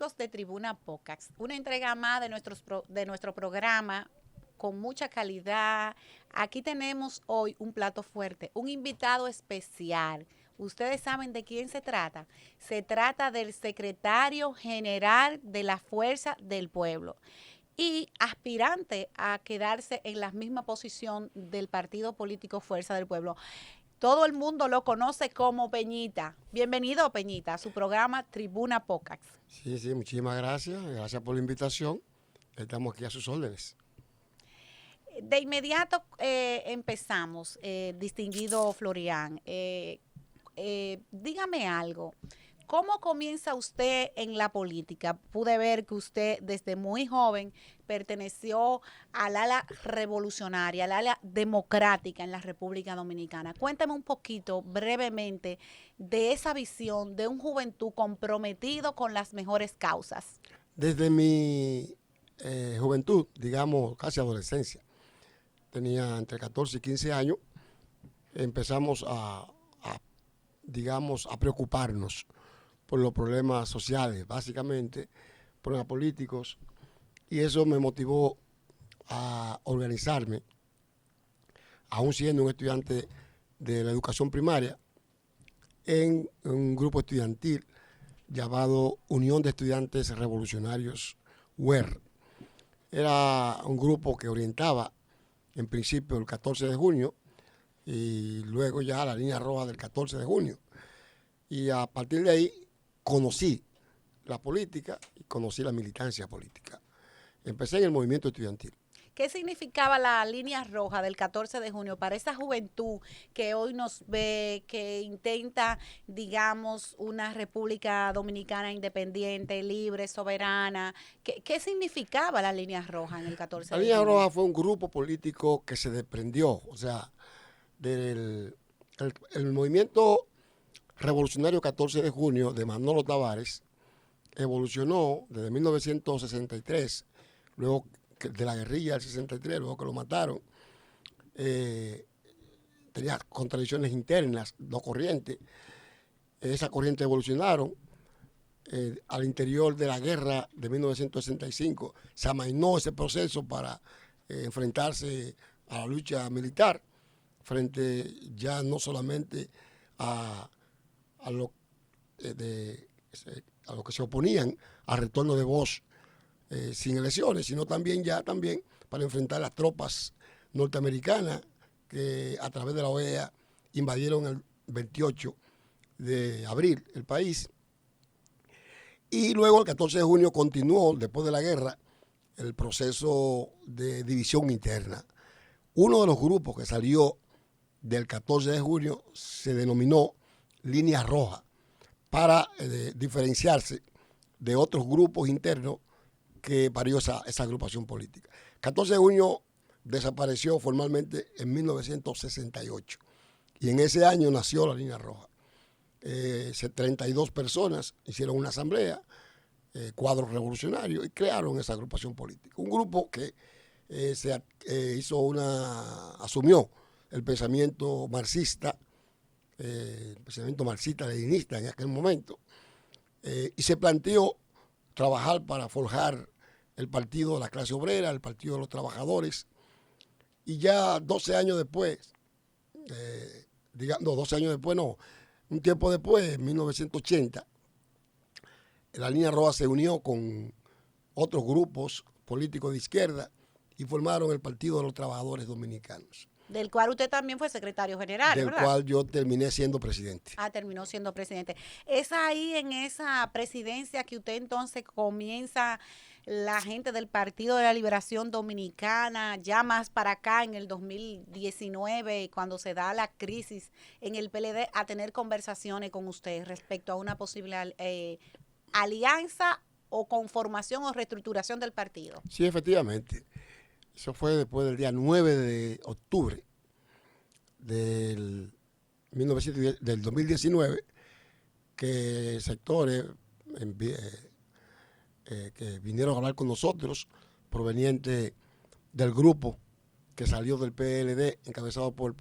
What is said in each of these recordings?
amigos de Tribuna Podcast, una entrega más de, de nuestro programa con mucha calidad. Aquí tenemos hoy un plato fuerte, un invitado especial. Ustedes saben de quién se trata. Se trata del secretario general de la Fuerza del Pueblo y aspirante a quedarse en la misma posición del partido político Fuerza del Pueblo. Todo el mundo lo conoce como Peñita. Bienvenido, Peñita, a su programa Tribuna Podcast. Sí, sí, muchísimas gracias. Gracias por la invitación. Estamos aquí a sus órdenes. De inmediato empezamos, distinguido Florian. Dígame algo. ¿Cómo comienza usted en la política? Pude ver que usted desde muy joven perteneció al ala revolucionaria, al ala democrática en la República Dominicana. Cuéntame un poquito, brevemente, de esa visión de un juventud comprometido con las mejores causas. Desde mi juventud, digamos casi adolescencia, tenía entre 14 y 15 años, empezamos digamos, a preocuparnos por los problemas sociales, básicamente, problemas políticos, y eso me motivó a organizarme, aún siendo un estudiante de la educación primaria, en un grupo estudiantil llamado Unión de Estudiantes Revolucionarios UER. Era un grupo que orientaba, en principio, el 14 de junio y luego ya la línea roja del 14 de junio. Y a partir de ahí conocí la política y conocí la militancia política. Empecé en el movimiento estudiantil. ¿Qué significaba la línea roja del 14 de junio para esa juventud que hoy nos ve, que intenta, digamos, una República Dominicana independiente, libre, soberana? ¿Qué significaba la línea roja en el 14 La de línea junio? roja fue un grupo político que se desprendió, o sea, el movimiento revolucionario 14 de junio de Manolo Tavares evolucionó desde 1963, luego de la guerrilla del 63, luego que lo mataron. Tenía contradicciones internas, dos corrientes. Esas corrientes evolucionaron. Al interior de la guerra de 1965 se amainó ese proceso para enfrentarse a la lucha militar frente ya no solamente a, a, lo, a lo que se oponían al retorno de Bosch sin elecciones, sino también para enfrentar las tropas norteamericanas que a través de la OEA invadieron el 28 de abril el país. Y luego el 14 de junio continuó, después de la guerra, el proceso de división interna. Uno de los grupos que salió del 14 de junio se denominó Línea Roja para diferenciarse de otros grupos internos que parió esa agrupación política. 14 de junio desapareció formalmente en 1968 y en ese año nació la Línea Roja. 32 personas hicieron una asamblea, cuadros revolucionarios, y crearon esa agrupación política. Un grupo que asumió el pensamiento marxista-leninista en aquel momento, y se planteó trabajar para forjar el partido de la clase obrera, el partido de los trabajadores, y ya 12 años después, 12 años después no, un tiempo después, en 1980, la Línea Roja se unió con otros grupos políticos de izquierda y formaron el Partido de los Trabajadores Dominicanos. Del cual usted también fue secretario general, del ¿verdad? cual yo terminé siendo presidente. Terminó siendo presidente. Es ahí en esa presidencia que usted entonces comienza la gente del Partido de la Liberación Dominicana, ya más para acá en el 2019, cuando se da la crisis en el PLD, a tener conversaciones con usted respecto a una posible alianza o conformación o reestructuración del partido. Sí, efectivamente. Eso fue después del día 9 de octubre del 2019, que sectores que vinieron a hablar con nosotros, provenientes del grupo que salió del PLD, encabezado por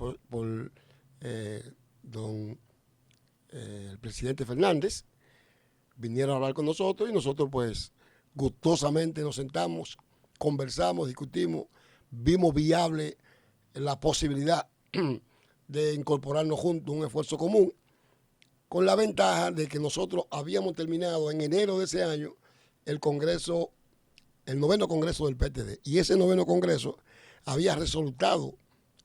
el presidente Fernández, vinieron a hablar con nosotros y nosotros pues gustosamente nos sentamos, conversamos, discutimos, vimos viable la posibilidad de incorporarnos juntos, un esfuerzo común, con la ventaja de que nosotros habíamos terminado en enero de ese año el congreso, el 9º congreso del PTD, y ese 9º congreso había resultado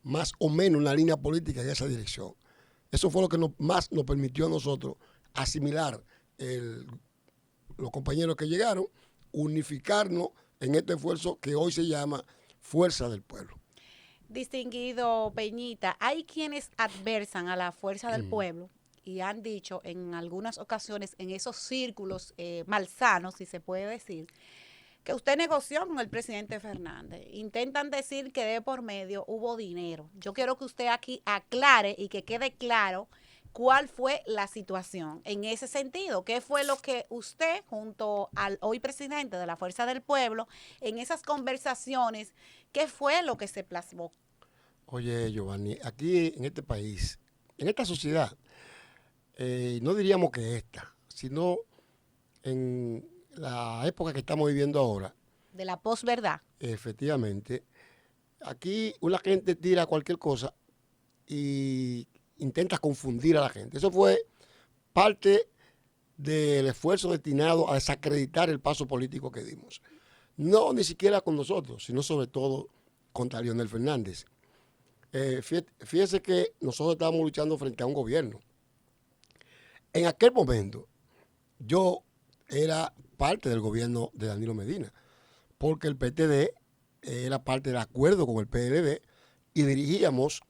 más o menos una línea política en esa dirección. Eso fue lo que más nos permitió a nosotros asimilar los compañeros que llegaron, unificarnos en este esfuerzo que hoy se llama Fuerza del Pueblo. Distinguido Peñita, hay quienes adversan a la Fuerza del Pueblo y han dicho en algunas ocasiones en esos círculos malsanos, si se puede decir, que usted negoció con el presidente Fernández. Intentan decir que de por medio hubo dinero. Yo quiero que usted aquí aclare y que quede claro cuál fue la situación en ese sentido. ¿Qué fue lo que usted, junto al hoy presidente de la Fuerza del Pueblo, en esas conversaciones, qué fue lo que se plasmó? Oye, Giovanni, aquí en este país, en esta sociedad, no diríamos que esta, sino en la época que estamos viviendo ahora. De la posverdad. Efectivamente, aquí una gente tira cualquier cosa y intenta confundir a la gente. Eso fue parte del esfuerzo destinado a desacreditar el paso político que dimos. No ni siquiera con nosotros, sino sobre todo contra Leonel Fernández. Fíjese que nosotros estábamos luchando frente a un gobierno. En aquel momento, yo era parte del gobierno de Danilo Medina, porque el PTD era parte del acuerdo con el PLD y dirigíamos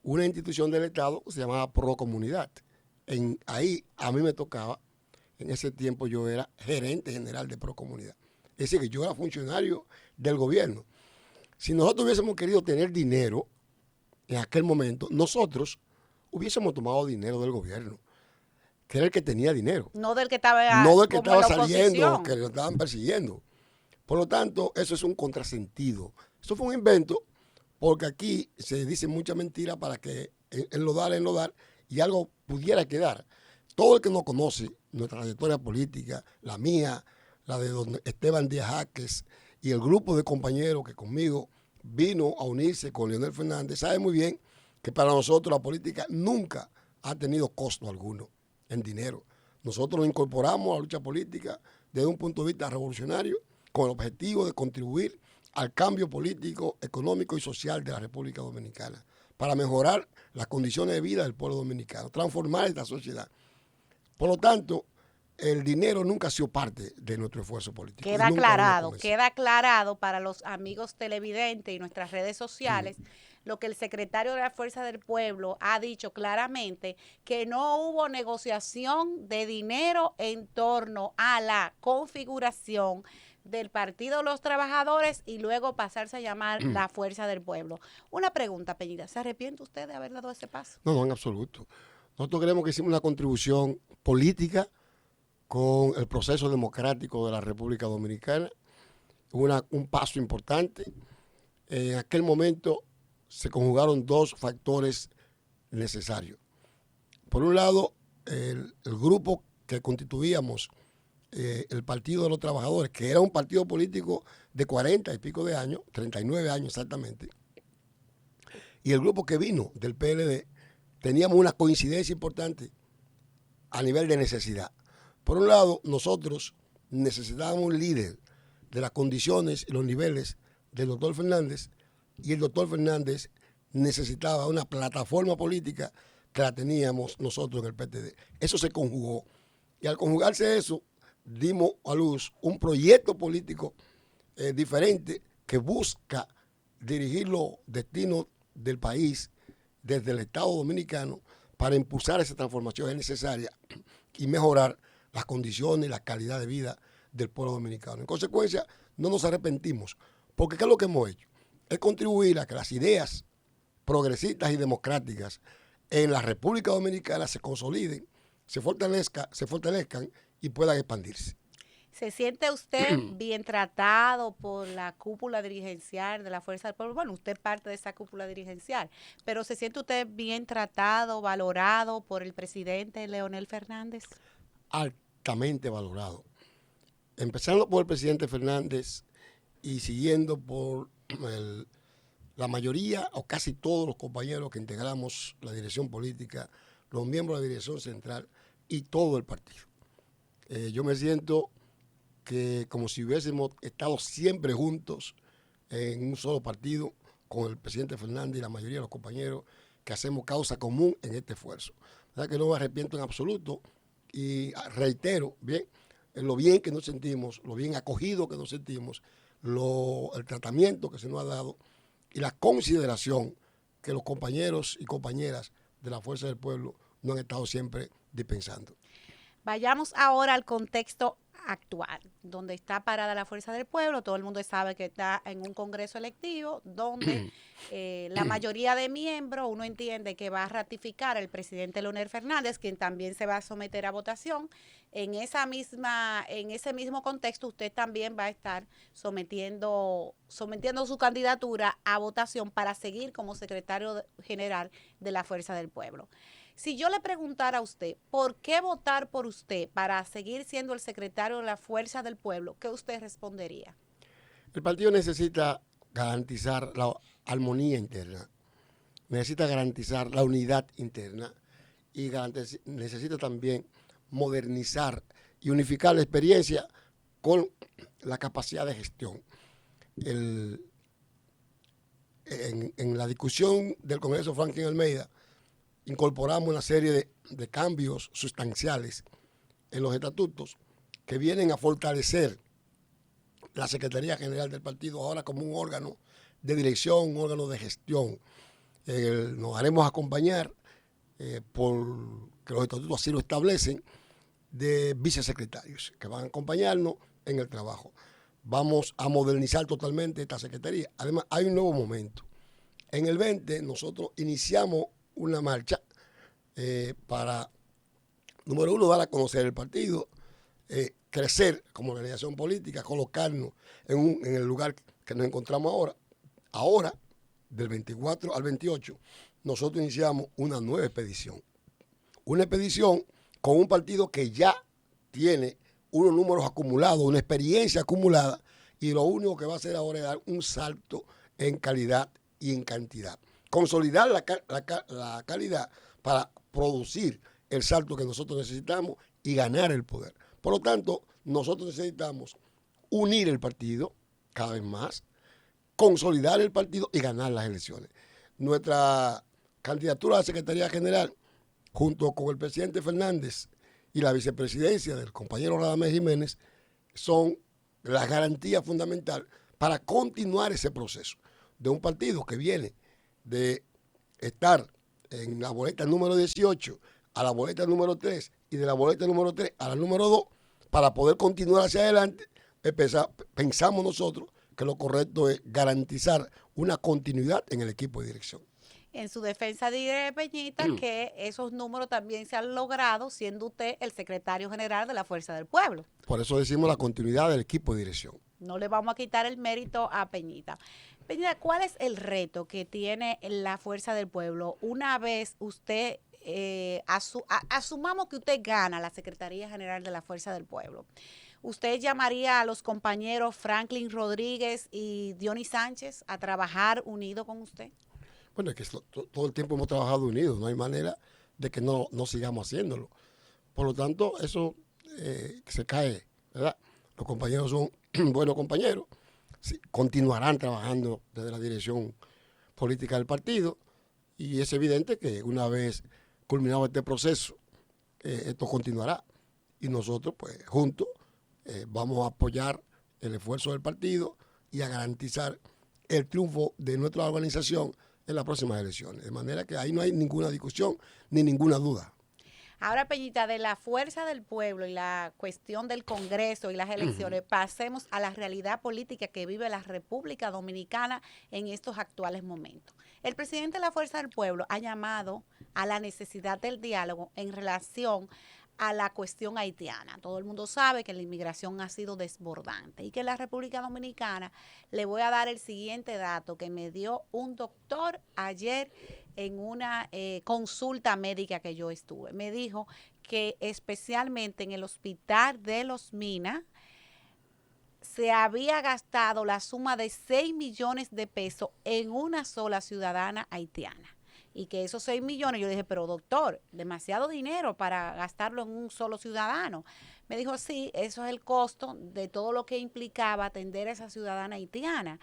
una institución del Estado que se llamaba Procomunidad. Ahí a mí me tocaba, en ese tiempo yo era gerente general de Procomunidad. Es decir, que yo era funcionario del gobierno. Si nosotros hubiésemos querido tener dinero en aquel momento, nosotros hubiésemos tomado dinero del gobierno, que era el que tenía dinero. No del que estaba, no del que estaba saliendo, que lo estaban persiguiendo. Por lo tanto, eso es un contrasentido. Eso fue un invento, porque aquí se dicen muchas mentiras para que enlodar, y algo pudiera quedar. Todo el que nos conoce, nuestra trayectoria política, la mía, la de don Esteban Díaz Jaques y el grupo de compañeros que conmigo vino a unirse con Leonel Fernández, sabe muy bien que para nosotros la política nunca ha tenido costo alguno en dinero. Nosotros nos incorporamos a la lucha política desde un punto de vista revolucionario con el objetivo de contribuir al cambio político, económico y social de la República Dominicana para mejorar las condiciones de vida del pueblo dominicano, transformar esta sociedad. Por lo tanto, el dinero nunca ha sido parte de nuestro esfuerzo político. Queda aclarado para los amigos televidentes y nuestras redes sociales lo que el secretario de la Fuerza del Pueblo ha dicho claramente, que no hubo negociación de dinero en torno a la configuración del Partido de los Trabajadores y luego pasarse a llamar la Fuerza del Pueblo. Una pregunta, Peñita, ¿se arrepiente usted de haber dado ese paso? No, en absoluto. Nosotros creemos que hicimos una contribución política con el proceso democrático de la República Dominicana, un paso importante. En aquel momento se conjugaron dos factores necesarios. Por un lado, el grupo que constituíamos, el Partido de los Trabajadores, que era un partido político de 40 y pico de años, 39 años exactamente, y el grupo que vino del PLD, teníamos una coincidencia importante a nivel de necesidad. Por un lado, nosotros necesitábamos un líder de las condiciones y los niveles del doctor Fernández, y el doctor Fernández necesitaba una plataforma política que la teníamos nosotros en el PTD. Eso se conjugó. Y al conjugarse eso, dimos a luz un proyecto político diferente que busca dirigir los destinos del país desde el Estado Dominicano para impulsar esa transformación necesaria y mejorar las condiciones y la calidad de vida del pueblo dominicano. En consecuencia, no nos arrepentimos, porque ¿qué es lo que hemos hecho? Es contribuir a que las ideas progresistas y democráticas en la República Dominicana se consoliden, se fortalezcan y puedan expandirse. ¿Se siente usted bien tratado por la cúpula dirigencial de la Fuerza del Pueblo? Bueno, usted es parte de esa cúpula dirigencial, pero ¿se siente usted bien tratado, valorado por el presidente Leonel Fernández? Al altamente valorado. Empezando por el presidente Fernández y siguiendo por la mayoría o casi todos los compañeros que integramos la dirección política, los miembros de la dirección central y todo el partido. Yo me siento que como si hubiésemos estado siempre juntos en un solo partido con el presidente Fernández y la mayoría de los compañeros que hacemos causa común en este esfuerzo. ¿Verdad que no me arrepiento en absoluto? Y reitero, bien, lo bien que nos sentimos, lo bien acogido que nos sentimos, el tratamiento que se nos ha dado y la consideración que los compañeros y compañeras de la Fuerza del Pueblo nos han estado siempre dispensando. Vayamos ahora al contexto actual, donde está parada la Fuerza del Pueblo. Todo el mundo sabe que está en un congreso electivo donde la mayoría de miembros, uno entiende que va a ratificar el presidente Leonel Fernández, quien también se va a someter a votación. En ese mismo contexto, usted también va a estar sometiendo su candidatura a votación para seguir como secretario general de la Fuerza del Pueblo. Si yo le preguntara a usted, ¿por qué votar por usted para seguir siendo el secretario de la Fuerza del Pueblo? ¿Qué usted respondería? El partido necesita garantizar la armonía interna, necesita garantizar la unidad interna y necesita también modernizar y unificar la experiencia con la capacidad de gestión. En la discusión del Congreso Franklin Almeida, incorporamos una serie de cambios sustanciales en los estatutos que vienen a fortalecer la Secretaría General del partido ahora como un órgano de dirección, un órgano de gestión. Nos haremos acompañar porque los estatutos así lo establecen, de vicesecretarios que van a acompañarnos en el trabajo. Vamos a modernizar totalmente esta Secretaría. Además, hay un nuevo momento. En el 20 nosotros iniciamos una marcha para, número uno, dar a conocer el partido, crecer como organización política, colocarnos en el lugar que nos encontramos ahora. Ahora, del 24 al 28, nosotros iniciamos una nueva expedición. Una expedición con un partido que ya tiene unos números acumulados, una experiencia acumulada, y lo único que va a hacer ahora es dar un salto en calidad y en cantidad. Consolidar la calidad para producir el salto que nosotros necesitamos y ganar el poder. Por lo tanto, nosotros necesitamos unir el partido cada vez más, consolidar el partido y ganar las elecciones. Nuestra candidatura a la Secretaría General, junto con el presidente Fernández y la vicepresidencia del compañero Radamés Jiménez, son la garantía fundamental para continuar ese proceso de un partido que viene de estar en la boleta número 18 a la boleta número 3 y de la boleta número 3 a la número 2, para poder continuar hacia adelante. Pensamos nosotros que lo correcto es garantizar una continuidad en el equipo de dirección. En su defensa diré, Peñita, que esos números también se han logrado siendo usted el secretario general de la Fuerza del Pueblo. Por eso decimos la continuidad del equipo de dirección. No le vamos a quitar el mérito a Peñita. Peñita, ¿cuál es el reto que tiene la Fuerza del Pueblo una vez usted, asumamos que usted gana la Secretaría General de la Fuerza del Pueblo? ¿Usted llamaría a los compañeros Franklin Rodríguez y Dionis Sánchez a trabajar unido con usted? Bueno, es que todo el tiempo hemos trabajado unidos, no hay manera de que no sigamos haciéndolo. Por lo tanto, eso se cae, ¿verdad? Los compañeros son buenos compañeros, sí, continuarán trabajando desde la dirección política del partido y es evidente que una vez culminado este proceso, esto continuará y nosotros, pues, juntos vamos a apoyar el esfuerzo del partido y a garantizar el triunfo de nuestra organización en las próximas elecciones. De manera que ahí no hay ninguna discusión ni ninguna duda. Ahora, Peñita, de la Fuerza del Pueblo y la cuestión del Congreso y las elecciones, pasemos a la realidad política que vive la República Dominicana en estos actuales momentos. El presidente de la Fuerza del Pueblo ha llamado a la necesidad del diálogo en relación a la cuestión haitiana. Todo el mundo sabe que la inmigración ha sido desbordante y que en la República Dominicana, le voy a dar el siguiente dato que me dio un doctor ayer en una consulta médica que yo estuve. Me dijo que especialmente en el hospital de Los Minas se había gastado la suma de 6 millones de pesos en una sola ciudadana haitiana. Y que esos 6 millones, yo le dije, pero doctor, demasiado dinero para gastarlo en un solo ciudadano. Me dijo, sí, eso es el costo de todo lo que implicaba atender a esa ciudadana haitiana.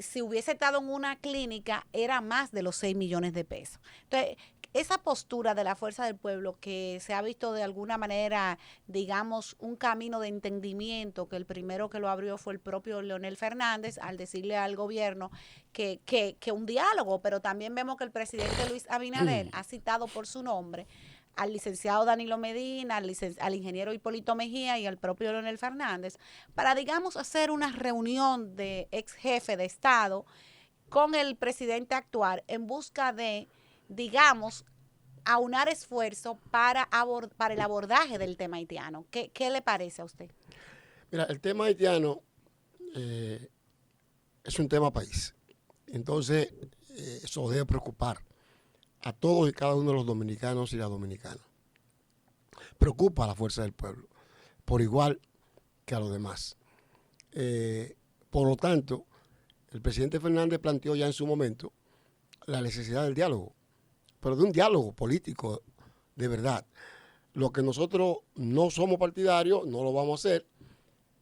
Si hubiese estado en una clínica, era más de los 6 millones de pesos. Entonces, esa postura de la fuerza del pueblo que se ha visto de alguna manera, digamos, un camino de entendimiento, que el primero que lo abrió fue el propio Leonel Fernández al decirle al gobierno que un diálogo, pero también vemos que el presidente Luis Abinader ha citado por su nombre al licenciado Danilo Medina, al ingeniero Hipólito Mejía y al propio Leonel Fernández, para, digamos, hacer una reunión de ex jefe de Estado con el presidente actual en busca de, digamos, aunar esfuerzo para el abordaje del tema haitiano. ¿Qué le parece a usted? Mira, el tema haitiano es un tema país. Entonces, eso debe preocupar a todos y cada uno de los dominicanos y las dominicanas. Preocupa a la fuerza del pueblo, por igual que a los demás. Por lo tanto, el presidente Fernández planteó ya en su momento la necesidad del diálogo, pero de un diálogo político de verdad. Lo que nosotros no somos partidarios, no lo vamos a hacer,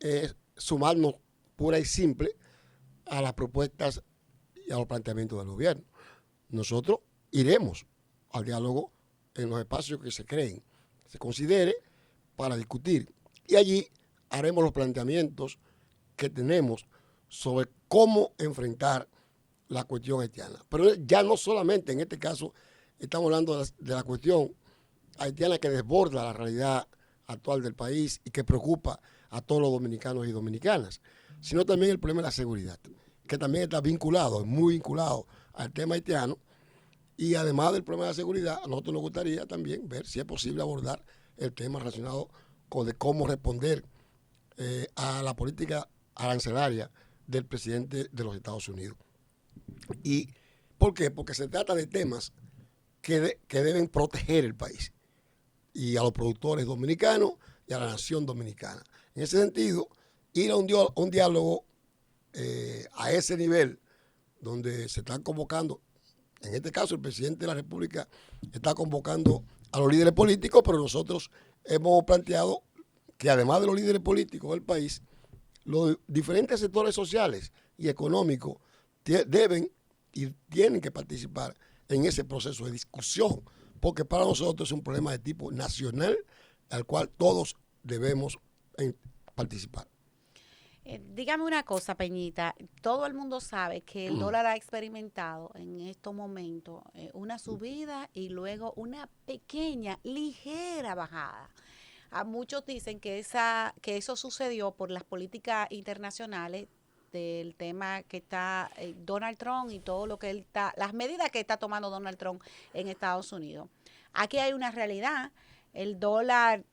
es sumarnos pura y simple a las propuestas y a los planteamientos del gobierno. Nosotros iremos al diálogo en los espacios que se creen, se considere para discutir. Y allí haremos los planteamientos que tenemos sobre cómo enfrentar la cuestión haitiana. Pero ya no solamente en este caso estamos hablando de la cuestión haitiana que desborda la realidad actual del país y que preocupa a todos los dominicanos y dominicanas, sino también el problema de la seguridad, que también está vinculado, muy vinculado al tema haitiano. Y además del problema de la seguridad, a nosotros nos gustaría también ver si es posible abordar el tema relacionado con de cómo responder a la política arancelaria del presidente de los Estados Unidos. ¿Y por qué? Porque se trata de temas que deben proteger el país y a los productores dominicanos y a la nación dominicana. En ese sentido, ir a un diálogo a ese nivel donde se están convocando, en este caso el presidente de la República está convocando a los líderes políticos, pero nosotros hemos planteado que además de los líderes políticos del país, los diferentes sectores sociales y económicos deben y tienen que participar en ese proceso de discusión, porque para nosotros es un problema de tipo nacional al cual todos debemos participar. Dígame una cosa, Peñita. Todo el mundo sabe que el dólar ha experimentado en estos momentos una subida y luego una pequeña, ligera bajada. A muchos dicen que eso sucedió por las políticas internacionales del tema que está Donald Trump y todo lo que las medidas que está tomando Donald Trump en Estados Unidos. Aquí hay una realidad. El dólar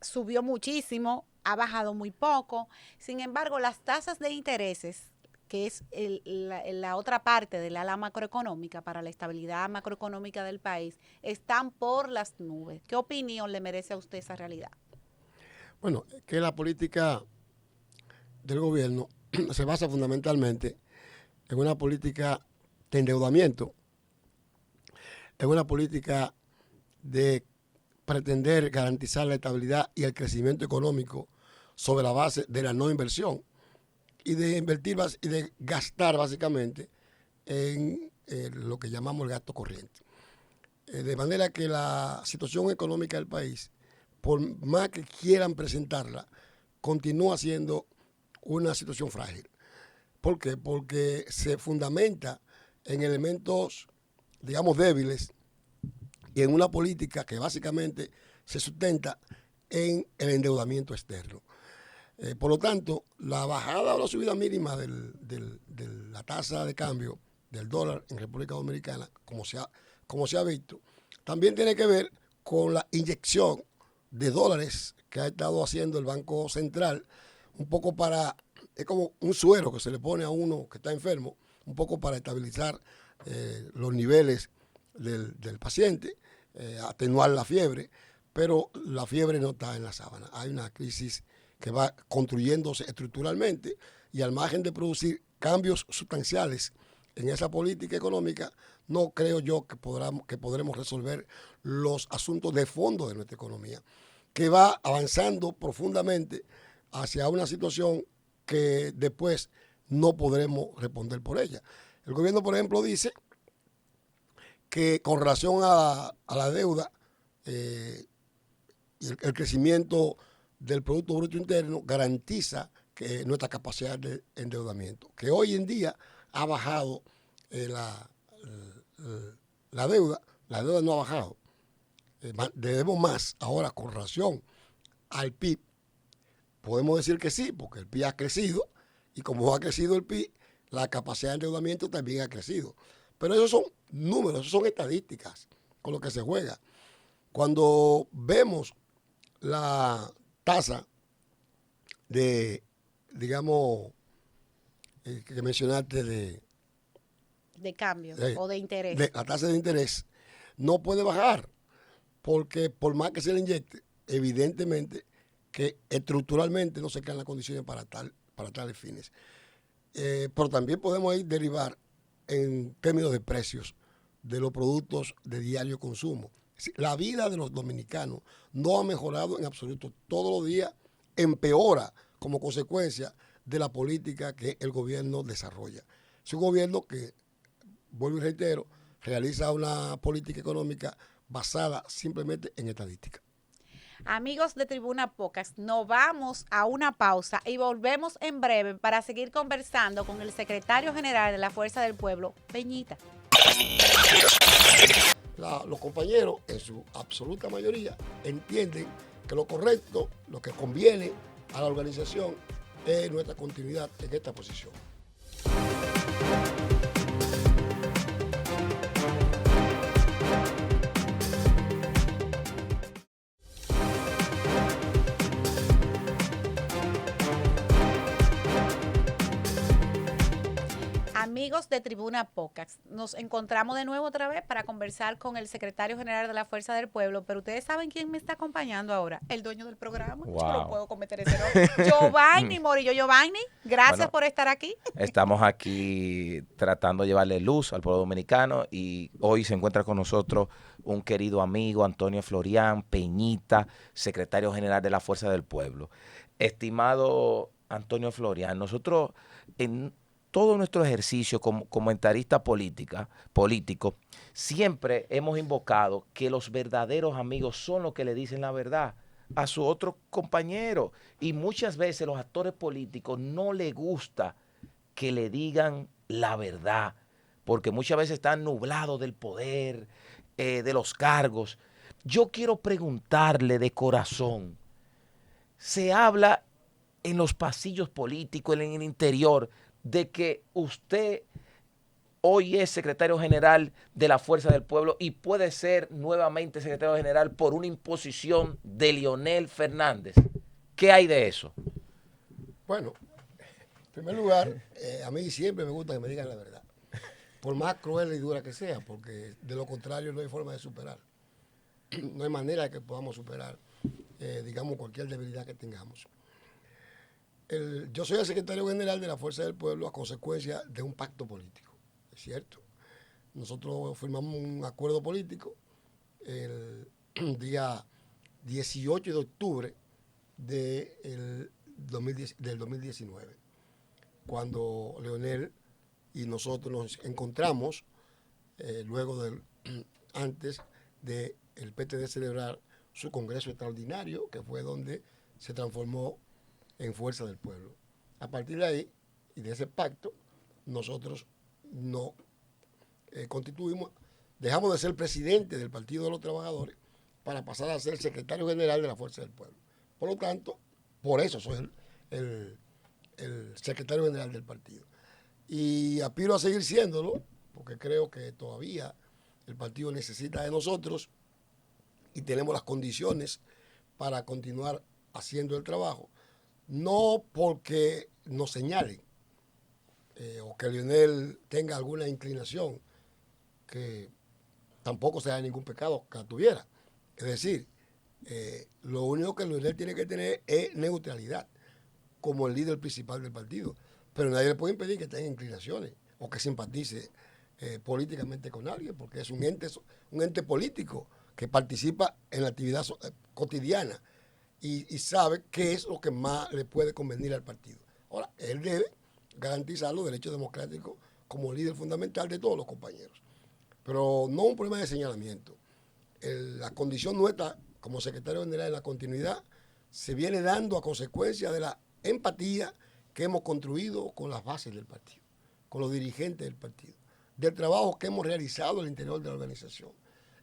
subió muchísimo, ha bajado muy poco. Sin embargo, las tasas de intereses, que es la otra parte del ala macroeconómica para la estabilidad macroeconómica del país, están por las nubes. ¿Qué opinión le merece a usted esa realidad? Bueno, que la política del gobierno se basa fundamentalmente en una política de endeudamiento, en una política de pretender garantizar la estabilidad y el crecimiento económico sobre la base de la no inversión y de invertir y de gastar básicamente en lo que llamamos el gasto corriente. De manera que la situación económica del país, por más que quieran presentarla, continúa siendo una situación frágil. ¿Por qué? Porque se fundamenta en elementos, digamos, débiles y en una política que básicamente se sustenta en el endeudamiento externo. Por lo tanto, la bajada o la subida mínima de la tasa de cambio del dólar en República Dominicana, como se ha visto, también tiene que ver con la inyección de dólares que ha estado haciendo el Banco Central, un poco es como un suero que se le pone a uno que está enfermo, un poco para estabilizar los niveles del paciente, atenuar la fiebre, pero la fiebre no está en la sábana. Hay una crisis que va construyéndose estructuralmente y al margen de producir cambios sustanciales en esa política económica, no creo yo que podremos resolver los asuntos de fondo de nuestra economía, que va avanzando profundamente hacia una situación que después no podremos responder por ella. El gobierno, por ejemplo, dice que con relación a la deuda y el crecimiento del Producto Bruto Interno garantiza que nuestra capacidad de endeudamiento, que hoy en día ha bajado la deuda no ha bajado, debemos más ahora con relación al PIB. Podemos decir que sí, porque el PIB ha crecido y como ha crecido el PIB, la capacidad de endeudamiento también ha crecido. Pero esos son números, esos son estadísticas con lo que se juega. Cuando vemos la tasa de, digamos, que mencionaste de cambio o de interés. La tasa de interés no puede bajar porque por más que se le inyecte, evidentemente que estructuralmente no se crean las condiciones para tales fines. Pero también podemos ir derivar en términos de precios de los productos de diario consumo. La vida de los dominicanos no ha mejorado en absoluto. Todos los días empeora como consecuencia de la política que el gobierno desarrolla. Es un gobierno que, vuelvo y reitero, realiza una política económica basada simplemente en estadística. Amigos de Tribuna Podcast, nos vamos a una pausa y volvemos en breve para seguir conversando con el secretario general de la Fuerza del Pueblo, Peñita. Los compañeros, en su absoluta mayoría, entienden que lo correcto, lo que conviene a la organización es nuestra continuidad en esta posición. Amigos de Tribuna Podcast, nos encontramos de nuevo otra vez para conversar con el secretario general de la Fuerza del Pueblo, pero ustedes saben quién me está acompañando ahora, el dueño del programa. Wow. Yo no puedo cometer ese error. Giovanni Morillo. Giovanni, gracias por estar aquí. Estamos aquí tratando de llevarle luz al pueblo dominicano y hoy se encuentra con nosotros un querido amigo, Antonio Florián Peñita, secretario general de la Fuerza del Pueblo. Estimado Antonio Florián, nosotros en todo nuestro ejercicio como comentarista político, siempre hemos invocado que los verdaderos amigos son los que le dicen la verdad a su otro compañero. Y muchas veces los actores políticos no les gusta que le digan la verdad, porque muchas veces están nublados del poder, de los cargos. Yo quiero preguntarle de corazón, se habla en los pasillos políticos, en el interior, de que usted hoy es secretario general de la Fuerza del Pueblo y puede ser nuevamente secretario general por una imposición de Leonel Fernández. ¿Qué hay de eso? Bueno, en primer lugar, a mí siempre me gusta que me digan la verdad, por más cruel y dura que sea, porque de lo contrario no hay forma de superar. No hay manera de que podamos superar, digamos, cualquier debilidad que tengamos. Yo soy el secretario general de la Fuerza del Pueblo a consecuencia de un pacto político, es cierto. Nosotros firmamos un acuerdo político el día 18 de octubre del 2019, cuando Leonel y nosotros nos encontramos antes del PTD celebrar su congreso extraordinario, que fue donde se transformó en Fuerza del Pueblo. A partir de ahí y de ese pacto, nosotros no constituimos, dejamos de ser presidente del Partido de los Trabajadores para pasar a ser secretario general de la Fuerza del Pueblo. Por lo tanto, por eso soy el secretario general del partido. Y aspiro a seguir siéndolo, porque creo que todavía el partido necesita de nosotros y tenemos las condiciones para continuar haciendo el trabajo. No porque nos señalen o que Leonel tenga alguna inclinación que tampoco sea ningún pecado que la tuviera. Es decir, lo único que Leonel tiene que tener es neutralidad como el líder principal del partido. Pero nadie le puede impedir que tenga inclinaciones o que simpatice políticamente con alguien, porque es un ente político que participa en la actividad cotidiana y sabe qué es lo que más le puede convenir al partido. Ahora, él debe garantizar los derechos democráticos como líder fundamental de todos los compañeros. Pero no un problema de señalamiento. La condición nuestra como secretario general de la continuidad se viene dando a consecuencia de la empatía que hemos construido con las bases del partido, con los dirigentes del partido, del trabajo que hemos realizado al interior de la organización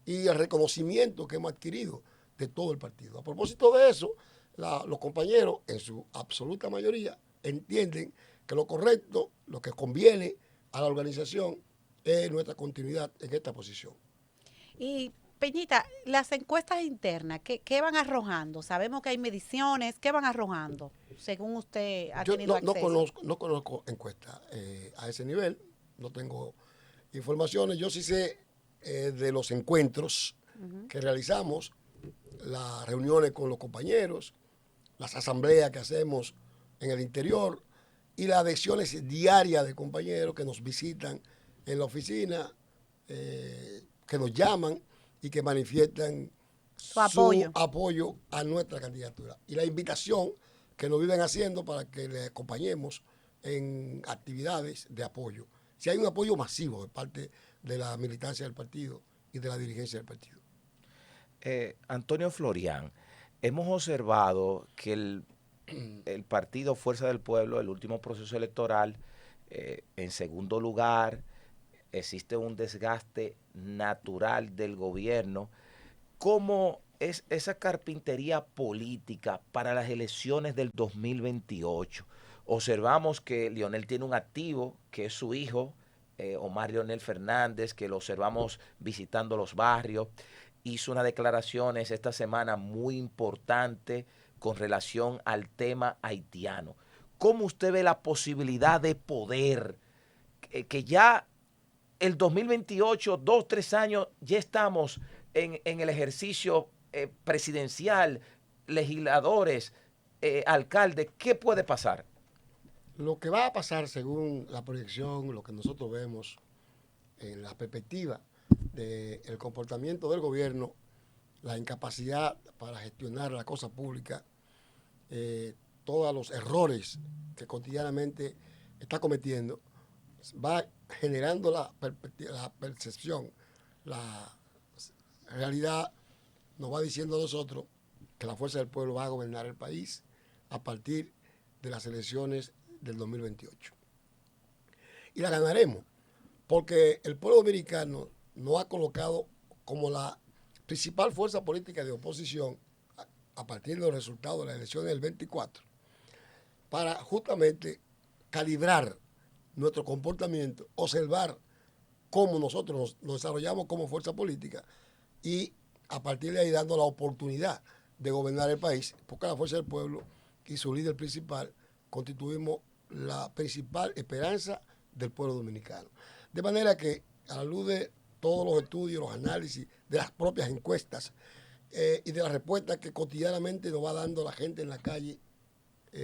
y el reconocimiento que hemos adquirido de todo el partido. A propósito de eso, los compañeros, en su absoluta mayoría, entienden que lo correcto, lo que conviene a la organización es nuestra continuidad en esta posición. Y Peñita, las encuestas internas, ¿qué van arrojando? Sabemos que hay mediciones, ¿qué van arrojando? Según usted ha tenido acceso. No conozco encuestas a ese nivel, no tengo informaciones. Yo sí sé de los encuentros que realizamos, las reuniones con los compañeros, las asambleas que hacemos en el interior y las adhesiones diarias de compañeros que nos visitan en la oficina, que nos llaman y que manifiestan su apoyo a nuestra candidatura. Y la invitación que nos viven haciendo para que le acompañemos en actividades de apoyo. Si hay un apoyo masivo de parte de la militancia del partido y de la dirigencia del partido. Antonio Florian, hemos observado que el partido Fuerza del Pueblo, el último proceso electoral, en segundo lugar, existe un desgaste natural del gobierno. ¿Cómo es esa carpintería política para las elecciones del 2028? Observamos que Leonel tiene un activo, que es su hijo, Omar Leonel Fernández, que lo observamos visitando los barrios. Hizo unas declaraciones esta semana muy importantes con relación al tema haitiano. ¿Cómo usted ve la posibilidad de poder, que ya el 2028, 2, 3 años, ya estamos en el ejercicio presidencial, legisladores, alcaldes? ¿Qué puede pasar? Lo que va a pasar según la proyección, lo que nosotros vemos en la perspectiva del comportamiento del gobierno, la incapacidad para gestionar la cosa pública, todos los errores que cotidianamente está cometiendo, va generando la percepción, la realidad nos va diciendo a nosotros que la fuerza del pueblo va a gobernar el país a partir de las elecciones del 2028. Y la ganaremos, porque el pueblo dominicano nos ha colocado como la principal fuerza política de oposición a partir de los resultados de las elecciones del 24, para justamente calibrar nuestro comportamiento, observar cómo nosotros nos desarrollamos como fuerza política y a partir de ahí dando la oportunidad de gobernar el país, porque la fuerza del pueblo y su líder principal constituimos la principal esperanza del pueblo dominicano. De manera que, a la luz de todos los estudios, los análisis, de las propias encuestas y de las respuestas que cotidianamente nos va dando la gente en la calle,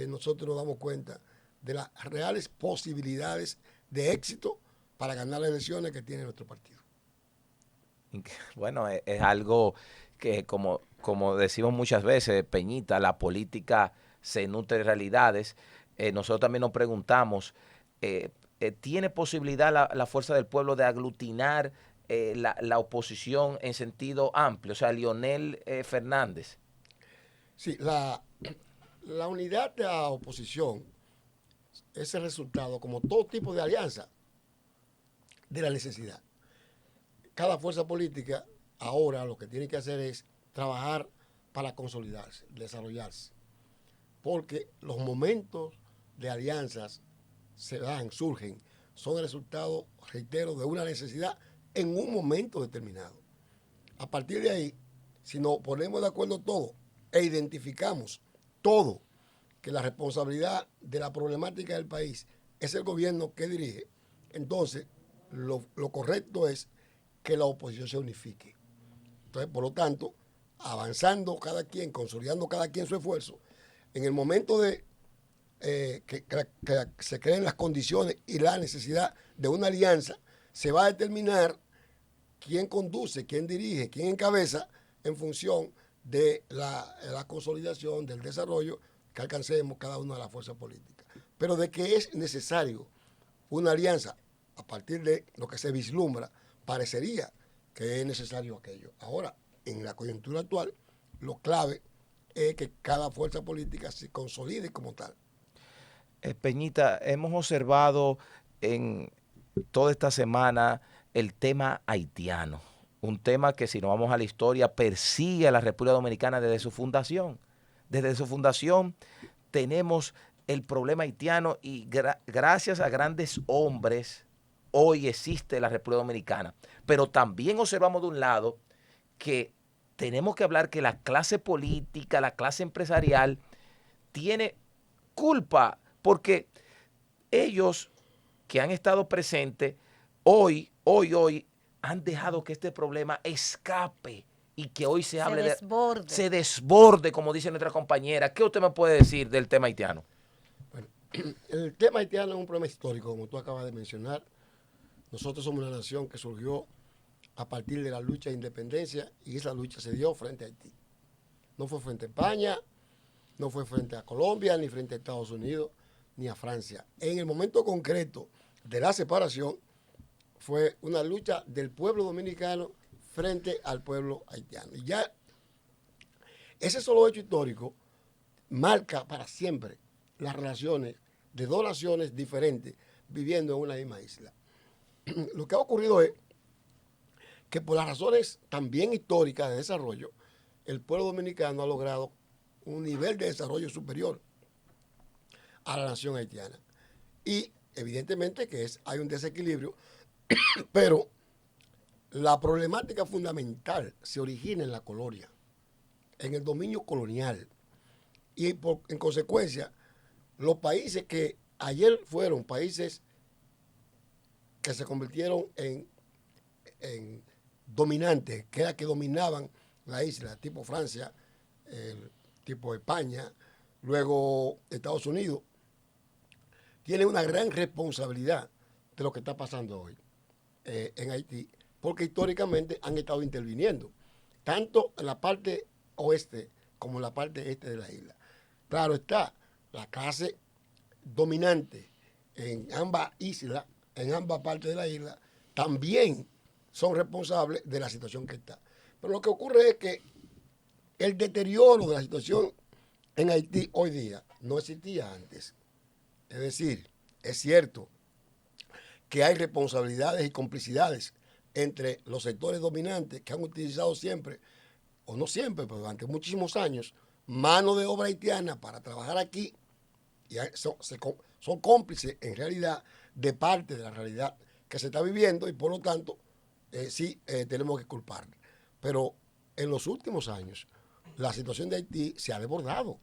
nosotros nos damos cuenta de las reales posibilidades de éxito para ganar las elecciones que tiene nuestro partido. Bueno, es algo que, como decimos muchas veces, Peñita, la política se nutre de realidades. Nosotros también nos preguntamos, ¿tiene posibilidad la fuerza del pueblo de aglutinar la oposición en sentido amplio? O sea, Leonel Fernández. Sí, la unidad de la oposición es el resultado, como todo tipo de alianza, de la necesidad. Cada fuerza política ahora lo que tiene que hacer es trabajar para consolidarse, desarrollarse, porque los momentos de alianzas surgen, son el resultado, reitero, de una necesidad en un momento determinado. A partir de ahí, si nos ponemos de acuerdo todos e identificamos todo, que la responsabilidad de la problemática del país es el gobierno que dirige, entonces lo correcto es que la oposición se unifique. Entonces, por lo tanto, avanzando cada quien, consolidando cada quien su esfuerzo, en el momento de que se creen las condiciones y la necesidad de una alianza, se va a determinar quién conduce, quién dirige, quién encabeza en función de la consolidación, del desarrollo que alcancemos cada una de las fuerzas políticas. Pero de que es necesario una alianza a partir de lo que se vislumbra, parecería que es necesario aquello. Ahora, en la coyuntura actual, lo clave es que cada fuerza política se consolide como tal. Peñita, hemos observado en toda esta semana el tema haitiano, un tema que, si nos vamos a la historia, persigue a la República Dominicana desde su fundación. Desde su fundación tenemos el problema haitiano y gracias a grandes hombres hoy existe la República Dominicana. Pero también observamos de un lado que tenemos que hablar que la clase política, la clase empresarial tiene culpa, porque ellos que han estado presentes hoy han dejado que este problema escape y que hoy se hable se desborde, como dice nuestra compañera. ¿Qué usted me puede decir del tema haitiano? Bueno, el tema haitiano es un problema histórico, como tú acabas de mencionar. Nosotros somos una nación que surgió a partir de la lucha de independencia y esa lucha se dio frente a Haití. No fue frente a España, no fue frente a Colombia, ni frente a Estados Unidos, ni a Francia. En el momento concreto de la separación fue una lucha del pueblo dominicano frente al pueblo haitiano. Y ya ese solo hecho histórico marca para siempre las relaciones de dos naciones diferentes viviendo en una misma isla. Lo que ha ocurrido es que por las razones también históricas de desarrollo, el pueblo dominicano ha logrado un nivel de desarrollo superior a la nación haitiana. Y evidentemente que hay un desequilibrio, pero la problemática fundamental se origina en la colonia, en el dominio colonial. Y en consecuencia, los países que ayer fueron países que se convirtieron en dominantes, que era que dominaban la isla, tipo Francia, tipo España, luego Estados Unidos, tienen una gran responsabilidad de lo que está pasando hoy en Haití, porque históricamente han estado interviniendo, tanto en la parte oeste como en la parte este de la isla. Claro está, la clase dominante en ambas islas, en ambas partes de la isla, también son responsables de la situación que está. Pero lo que ocurre es que el deterioro de la situación en Haití hoy día no existía antes. Es decir, es cierto que hay responsabilidades y complicidades entre los sectores dominantes que han utilizado siempre, o no siempre, pero durante muchísimos años, mano de obra haitiana para trabajar aquí, y son cómplices en realidad de parte de la realidad que se está viviendo y por lo tanto sí tenemos que culpar. Pero en los últimos años la situación de Haití se ha desbordado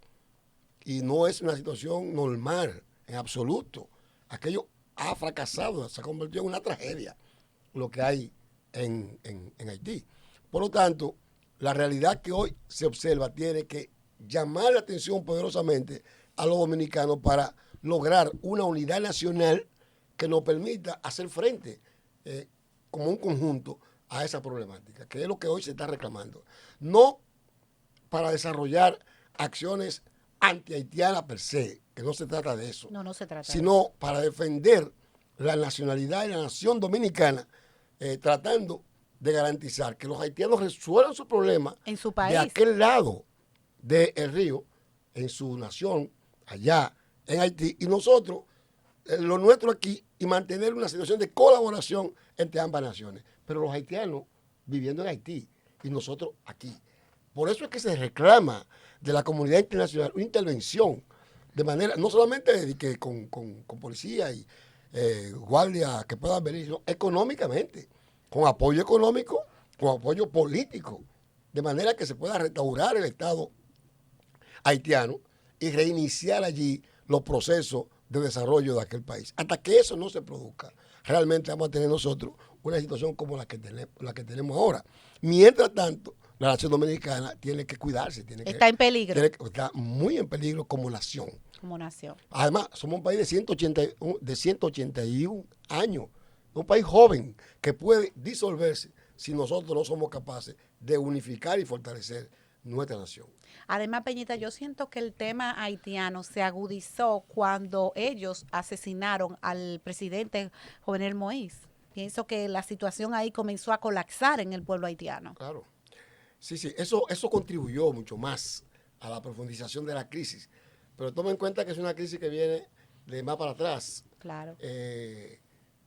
y no es una situación normal en absoluto. Aquello ha fracasado, se ha convertido en una tragedia lo que hay en Haití. Por lo tanto, la realidad que hoy se observa tiene que llamar la atención poderosamente a los dominicanos para lograr una unidad nacional que nos permita hacer frente como un conjunto a esa problemática, que es lo que hoy se está reclamando. No para desarrollar acciones anti-haitianas per se, que no se trata de eso, no se trata sino para defender la nacionalidad y la nación dominicana, tratando de garantizar que los haitianos resuelvan su problema en su país, de aquel lado del río, en su nación, allá en Haití, y nosotros, lo nuestro aquí, y mantener una situación de colaboración entre ambas naciones. Pero los haitianos viviendo en Haití y nosotros aquí. Por eso es que se reclama de la comunidad internacional una intervención de manera, no solamente de que con policía y guardia que puedan venir, sino económicamente, con apoyo económico, con apoyo político, de manera que se pueda restaurar el Estado haitiano y reiniciar allí los procesos de desarrollo de aquel país. Hasta que eso no se produzca, realmente vamos a tener nosotros una situación como la que tenemos ahora. Mientras tanto, la nación dominicana tiene que cuidarse. Está en peligro. Está muy en peligro como nación. Como nación. Además, somos un país de 181 años. Un país joven que puede disolverse si nosotros no somos capaces de unificar y fortalecer nuestra nación. Además, Peñita, yo siento que el tema haitiano se agudizó cuando ellos asesinaron al presidente Jovenel Moïse. Pienso que la situación ahí comenzó a colapsar en el pueblo haitiano. Claro. Sí, eso contribuyó mucho más a la profundización de la crisis. Pero toma en cuenta que es una crisis que viene de más para atrás. Claro.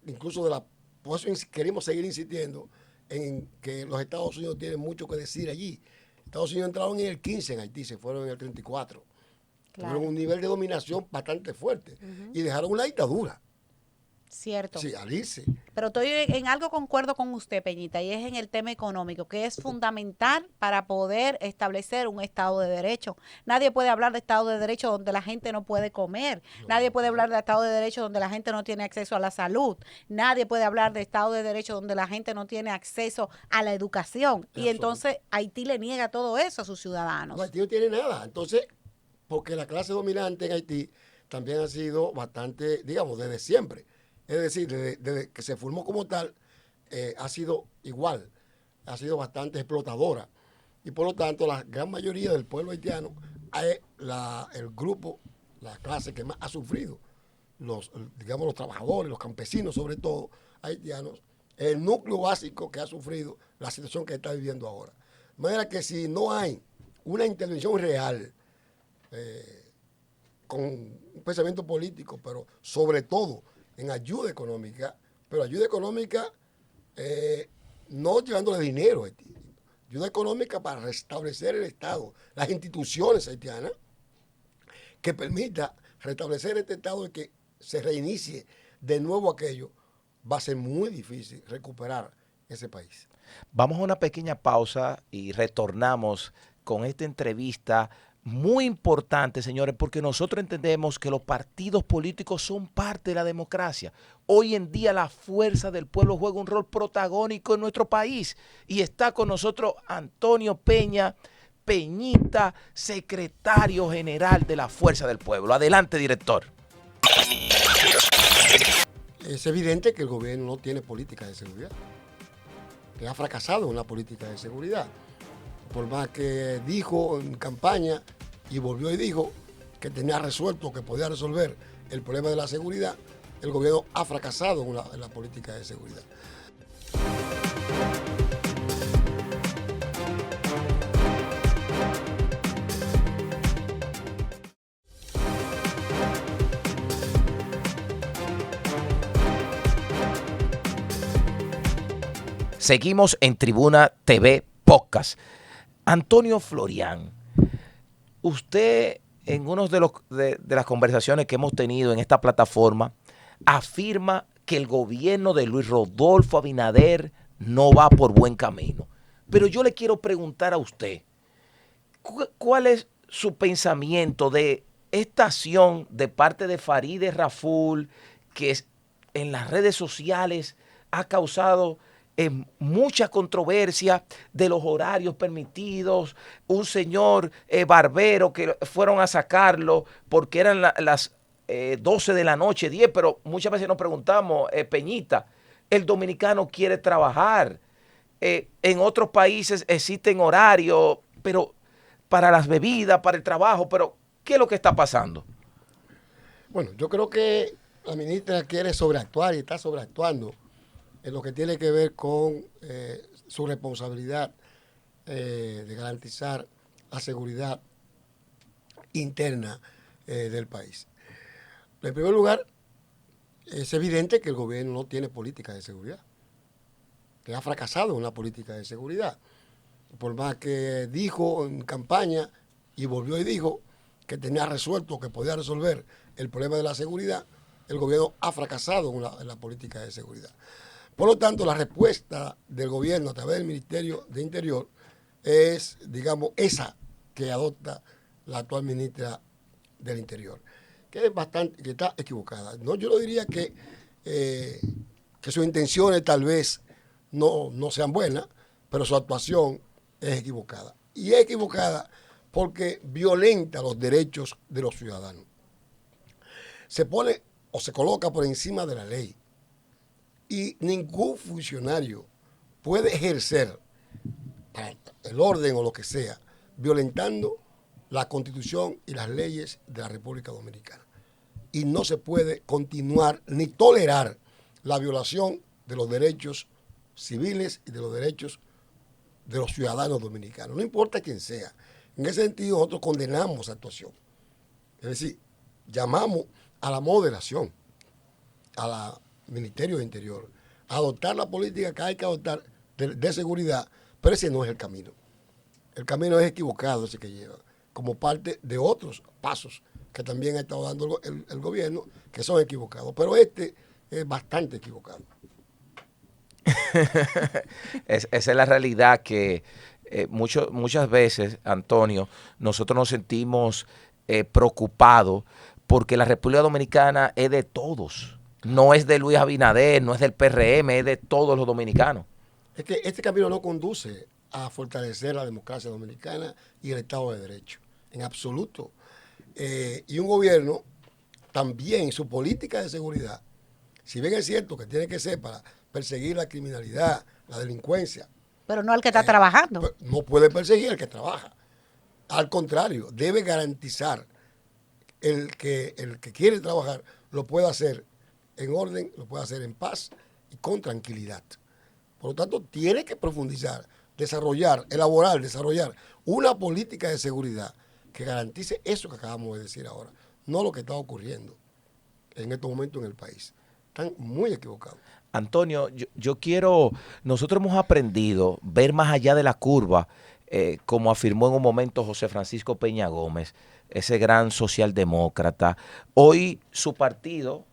Incluso por eso queremos seguir insistiendo en que los Estados Unidos tienen mucho que decir allí. Estados Unidos entraron en el 15 en Haití, se fueron en el 34. Claro. Tuvieron un nivel de dominación bastante fuerte y dejaron una dictadura. Cierto. Sí, al irse. Pero estoy en algo concuerdo con usted, Peñita, y es en el tema económico, que es fundamental para poder establecer un Estado de Derecho. Nadie puede hablar de Estado de Derecho donde la gente no puede comer. Nadie puede hablar de Estado de Derecho donde la gente no tiene acceso a la salud. Nadie puede hablar de Estado de Derecho donde la gente no tiene acceso a la educación. Y entonces Haití le niega todo eso a sus ciudadanos. No, Haití no tiene nada. Entonces, porque la clase dominante en Haití también ha sido bastante, digamos, desde siempre. Es decir, desde que se formó como tal, ha sido igual, ha sido bastante explotadora. Y por lo tanto, la gran mayoría del pueblo haitiano es el grupo, la clase que más ha sufrido. Los trabajadores, los campesinos, sobre todo, haitianos, el núcleo básico que ha sufrido la situación que está viviendo ahora. De manera que si no hay una intervención real, con un pensamiento político, pero sobre todo en ayuda económica, pero ayuda económica no llevándole dinero a Haití, ayuda económica para restablecer el Estado, las instituciones haitianas, que permita restablecer este Estado y que se reinicie de nuevo aquello, va a ser muy difícil recuperar ese país. Vamos a una pequeña pausa y retornamos con esta entrevista muy importante, señores, porque nosotros entendemos que los partidos políticos son parte de la democracia. Hoy en día la fuerza del pueblo juega un rol protagónico en nuestro país y está con nosotros Antonio Peña, Peñita, secretario general de la Fuerza del Pueblo. Adelante, director. Es evidente que el gobierno no tiene política de seguridad, que ha fracasado en la política de seguridad. Por más que dijo en campaña y volvió y dijo que tenía resuelto, que podía resolver el problema de la seguridad, el gobierno ha fracasado en la política de seguridad. Seguimos en Tribuna TV Podcast. Antonio Florian, usted en una de las conversaciones que hemos tenido en esta plataforma afirma que el gobierno de Luis Rodolfo Abinader no va por buen camino. Pero yo le quiero preguntar a usted, ¿cuál es su pensamiento de esta acción de parte de Farideh Raful, que en las redes sociales ha causado mucha controversia de los horarios permitidos? Un señor barbero que fueron a sacarlo porque eran las 12 de la noche, 10, pero muchas veces nos preguntamos, Peñita, el dominicano quiere trabajar. En otros países existen horarios, pero para las bebidas, para el trabajo, pero ¿qué es lo que está pasando? Bueno, yo creo que la ministra quiere sobreactuar y está sobreactuando en lo que tiene que ver con su responsabilidad de garantizar la seguridad interna del país. En primer lugar, es evidente que el gobierno no tiene política de seguridad, que ha fracasado en la política de seguridad. Por más que dijo en campaña y volvió y dijo que tenía resuelto, que podía resolver el problema de la seguridad, el gobierno ha fracasado en la política de seguridad. Por lo tanto, la respuesta del gobierno a través del Ministerio de Interior es, digamos, esa que adopta la actual ministra del Interior, que está equivocada. No, yo no diría que sus intenciones tal vez no sean buenas, pero su actuación es equivocada. Y es equivocada porque violenta los derechos de los ciudadanos. Se pone o se coloca por encima de la ley. Y ningún funcionario puede ejercer el orden o lo que sea, violentando la Constitución y las leyes de la República Dominicana. Y no se puede continuar ni tolerar la violación de los derechos civiles y de los derechos de los ciudadanos dominicanos, no importa quién sea. En ese sentido, nosotros condenamos esa actuación. Es decir, llamamos a la moderación, al Ministerio de Interior, a adoptar la política que hay que adoptar de seguridad, pero ese no es el camino. El camino es equivocado ese que lleva, como parte de otros pasos que también ha estado dando el gobierno, que son equivocados. Pero este es bastante equivocado. Esa es la realidad que muchas veces, Antonio, nosotros nos sentimos preocupados porque la República Dominicana es de todos. No es de Luis Abinader, no es del PRM, es de todos los dominicanos. Es que este camino no conduce a fortalecer la democracia dominicana y el Estado de Derecho, en absoluto. Y un gobierno también, su política de seguridad, si bien es cierto que tiene que ser para perseguir la criminalidad, la delincuencia. Pero no al que está trabajando. Pues no puede perseguir al que trabaja. Al contrario, debe garantizar el que quiere trabajar lo pueda hacer en orden, lo pueda hacer en paz y con tranquilidad. Por lo tanto, tiene que profundizar, desarrollar una política de seguridad que garantice eso que acabamos de decir ahora, no lo que está ocurriendo en estos momentos en el país. Están muy equivocados. Antonio, yo quiero, nosotros hemos aprendido a ver más allá de la curva, como afirmó en un momento José Francisco Peña Gómez, ese gran socialdemócrata. Hoy su partido,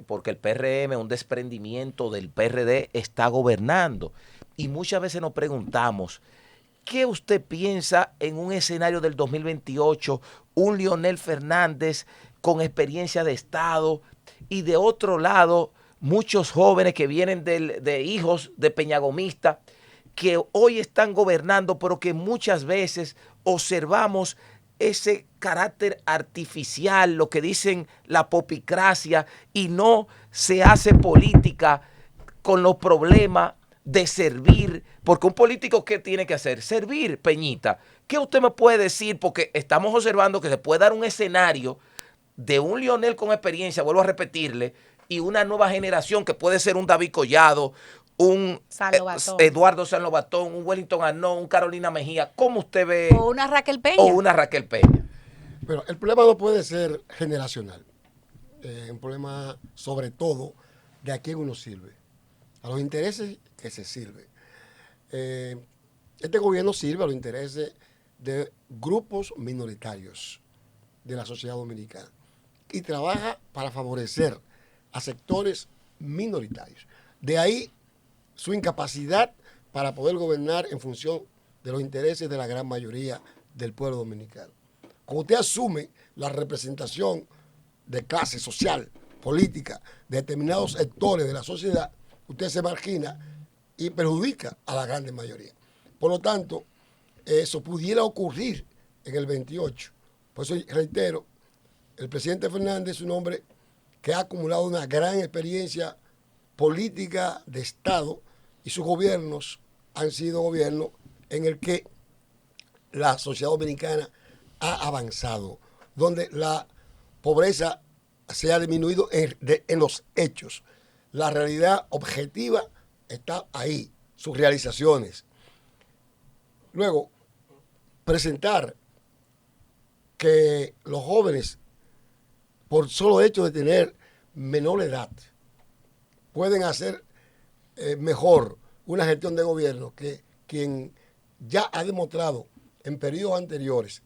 porque el PRM, un desprendimiento del PRD, está gobernando. Y muchas veces nos preguntamos, ¿qué usted piensa en un escenario del 2028, un Leonel Fernández con experiencia de Estado y de otro lado muchos jóvenes que vienen de hijos de peñagomistas que hoy están gobernando, pero que muchas veces observamos ese carácter artificial, lo que dicen la popicracia, y no se hace política con los problemas de servir? Porque un político, ¿qué tiene que hacer? Servir, Peñita. ¿Qué usted me puede decir? Porque estamos observando que se puede dar un escenario de un Leonel con experiencia, vuelvo a repetirle, y una nueva generación que puede ser un David Collado, un Eduardo San Lobatón, un Wellington Arnaud, un Carolina Mejía. ¿Cómo usted ve? O una Raquel Peña. O una Raquel Peña. Pero el problema no puede ser generacional. Un problema sobre todo de a quién uno sirve, a los intereses que se sirve. Este gobierno sirve a los intereses de grupos minoritarios de la sociedad dominicana y trabaja para favorecer a sectores minoritarios. De ahí su incapacidad para poder gobernar en función de los intereses de la gran mayoría del pueblo dominicano. Cuando usted asume la representación de clase social, política, de determinados sectores de la sociedad, usted se margina y perjudica a la gran mayoría. Por lo tanto, eso pudiera ocurrir en el 28. Por eso reitero, el presidente Fernández es un hombre que ha acumulado una gran experiencia política de Estado y sus gobiernos han sido gobiernos en el que la sociedad dominicana ha avanzado, donde la pobreza se ha disminuido en los hechos. La realidad objetiva está ahí, sus realizaciones. Luego, presentar que los jóvenes, por solo hecho de tener menor edad, pueden hacer mejor una gestión de gobierno que quien ya ha demostrado en periodos anteriores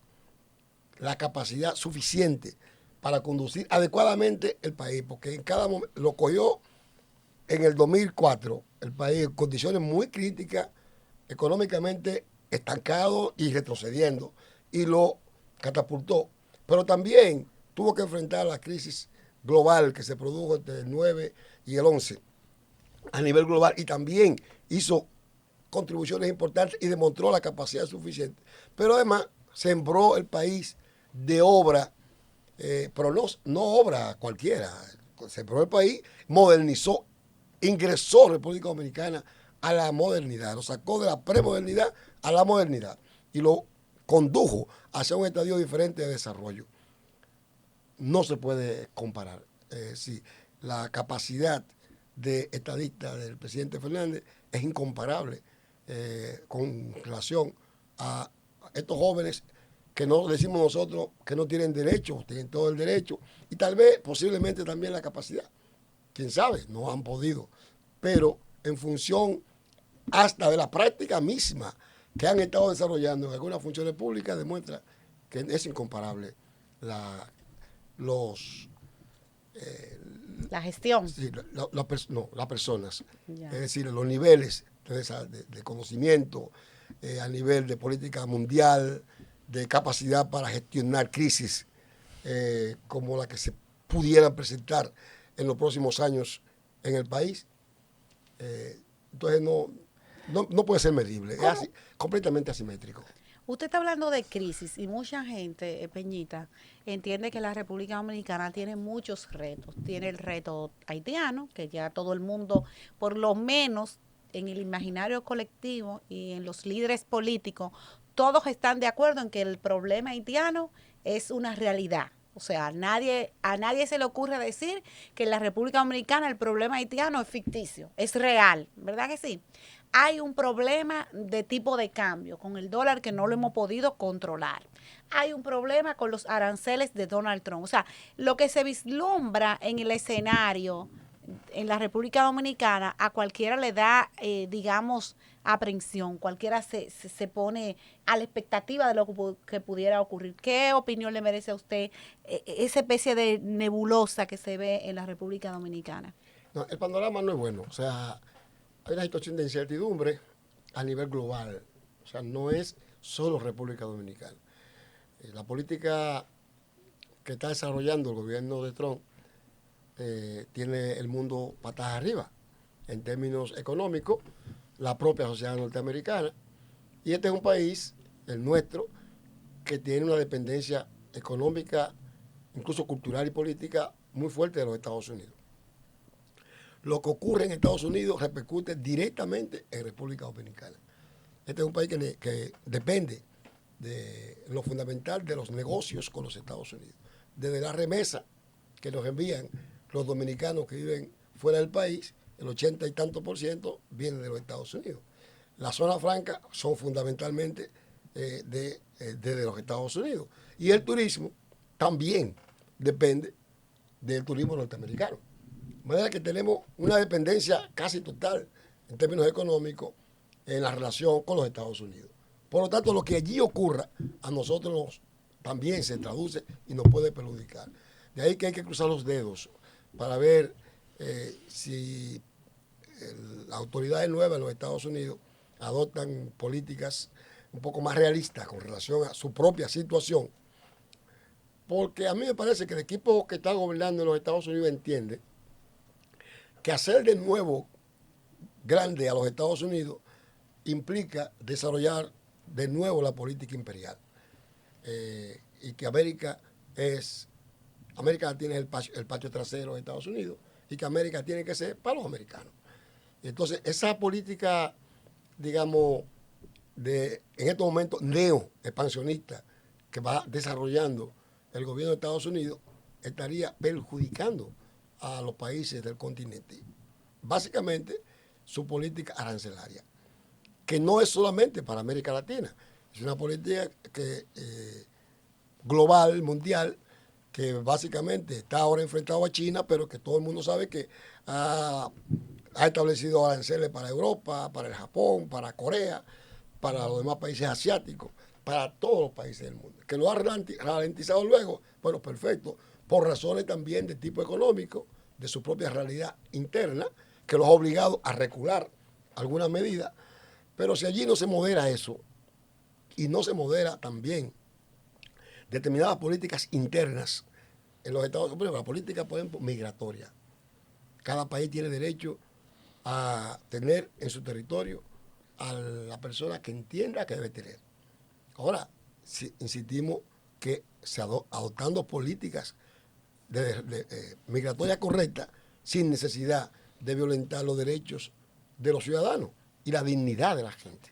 la capacidad suficiente para conducir adecuadamente el país, porque en cada momento lo cogió en el 2004, el país en condiciones muy críticas, económicamente estancado y retrocediendo, y lo catapultó. Pero también tuvo que enfrentar la crisis global que se produjo entre el 9 y el 11 a nivel global y también hizo contribuciones importantes y demostró la capacidad suficiente. Pero además sembró el país de obra, pero no obra cualquiera. Sembró el país, modernizó, ingresó a República Dominicana a la modernidad, lo sacó de la premodernidad a la modernidad y lo condujo hacia un estadio diferente de desarrollo. No se puede comparar. Sí, la capacidad de estadista del presidente Fernández es incomparable con relación a estos jóvenes que no decimos nosotros que no tienen derecho, tienen todo el derecho y tal vez posiblemente también la capacidad. Quién sabe, no han podido, pero en función hasta de la práctica misma que han estado desarrollando en algunas funciones públicas demuestra que es incomparable la gestión. Sí, las personas, Ya. es decir, los niveles de conocimiento a nivel de política mundial, de capacidad para gestionar crisis como la que se pudiera presentar en los próximos años en el país. Entonces no puede ser medible, es así, completamente asimétrico. Usted está hablando de crisis y mucha gente, Peñita, entiende que la República Dominicana tiene muchos retos. Tiene el reto haitiano, que ya todo el mundo, por lo menos en el imaginario colectivo y en los líderes políticos, todos están de acuerdo en que el problema haitiano es una realidad. O sea, a nadie se le ocurre decir que en la República Dominicana el problema haitiano es ficticio, es real, ¿verdad que sí? Hay un problema de tipo de cambio con el dólar que no lo hemos podido controlar. Hay un problema con los aranceles de Donald Trump. O sea, lo que se vislumbra en el escenario en la República Dominicana, a cualquiera le da, digamos, aprensión. Cualquiera se pone a la expectativa de lo que pudiera ocurrir. ¿Qué opinión le merece a usted esa especie de nebulosa que se ve en la República Dominicana? No, el panorama no es bueno. O sea, hay una situación de incertidumbre a nivel global. O sea, no es solo República Dominicana. La política que está desarrollando el gobierno de Trump tiene el mundo patas arriba en términos económicos, la propia sociedad norteamericana. Y este es un país, el nuestro, que tiene una dependencia económica, incluso cultural y política, muy fuerte de los Estados Unidos. Lo que ocurre en Estados Unidos repercute directamente en República Dominicana. Este es un país que depende de lo fundamental de los negocios con los Estados Unidos. Desde la remesa que nos envían los dominicanos que viven fuera del país, el 80 y tanto por ciento viene de los Estados Unidos. Las zonas francas son fundamentalmente de los Estados Unidos. Y el turismo también depende del turismo norteamericano. De manera que tenemos una dependencia casi total en términos económicos en la relación con los Estados Unidos. Por lo tanto, lo que allí ocurra a nosotros también se traduce y nos puede perjudicar. De ahí que hay que cruzar los dedos para ver si las autoridades nuevas en los Estados Unidos adoptan políticas un poco más realistas con relación a su propia situación. Porque a mí me parece que el equipo que está gobernando en los Estados Unidos entiende que hacer de nuevo grande a los Estados Unidos implica desarrollar de nuevo la política imperial. Y que América tiene el patio trasero de Estados Unidos y que América tiene que ser para los americanos. Entonces, esa política, digamos, en estos momentos neo-expansionista que va desarrollando el gobierno de Estados Unidos, estaría perjudicando a los países del continente. Básicamente, su política arancelaria, que no es solamente para América Latina, es una política global, mundial, que básicamente está ahora enfrentado a China, pero que todo el mundo sabe que ha establecido aranceles para Europa, para el Japón, para Corea, para los demás países asiáticos, para todos los países del mundo. Que lo ha ralentizado luego, bueno, perfecto, por razones también de tipo económico, de su propia realidad interna, que los ha obligado a recular algunas medidas. Pero si allí no se modera eso, y no se modera también determinadas políticas internas en los Estados Unidos, la política, por ejemplo, migratoria. Cada país tiene derecho a tener en su territorio a la persona que entienda que debe tener. Ahora, si insistimos que adoptando políticas migratorias correctas sin necesidad de violentar los derechos de los ciudadanos y la dignidad de la gente.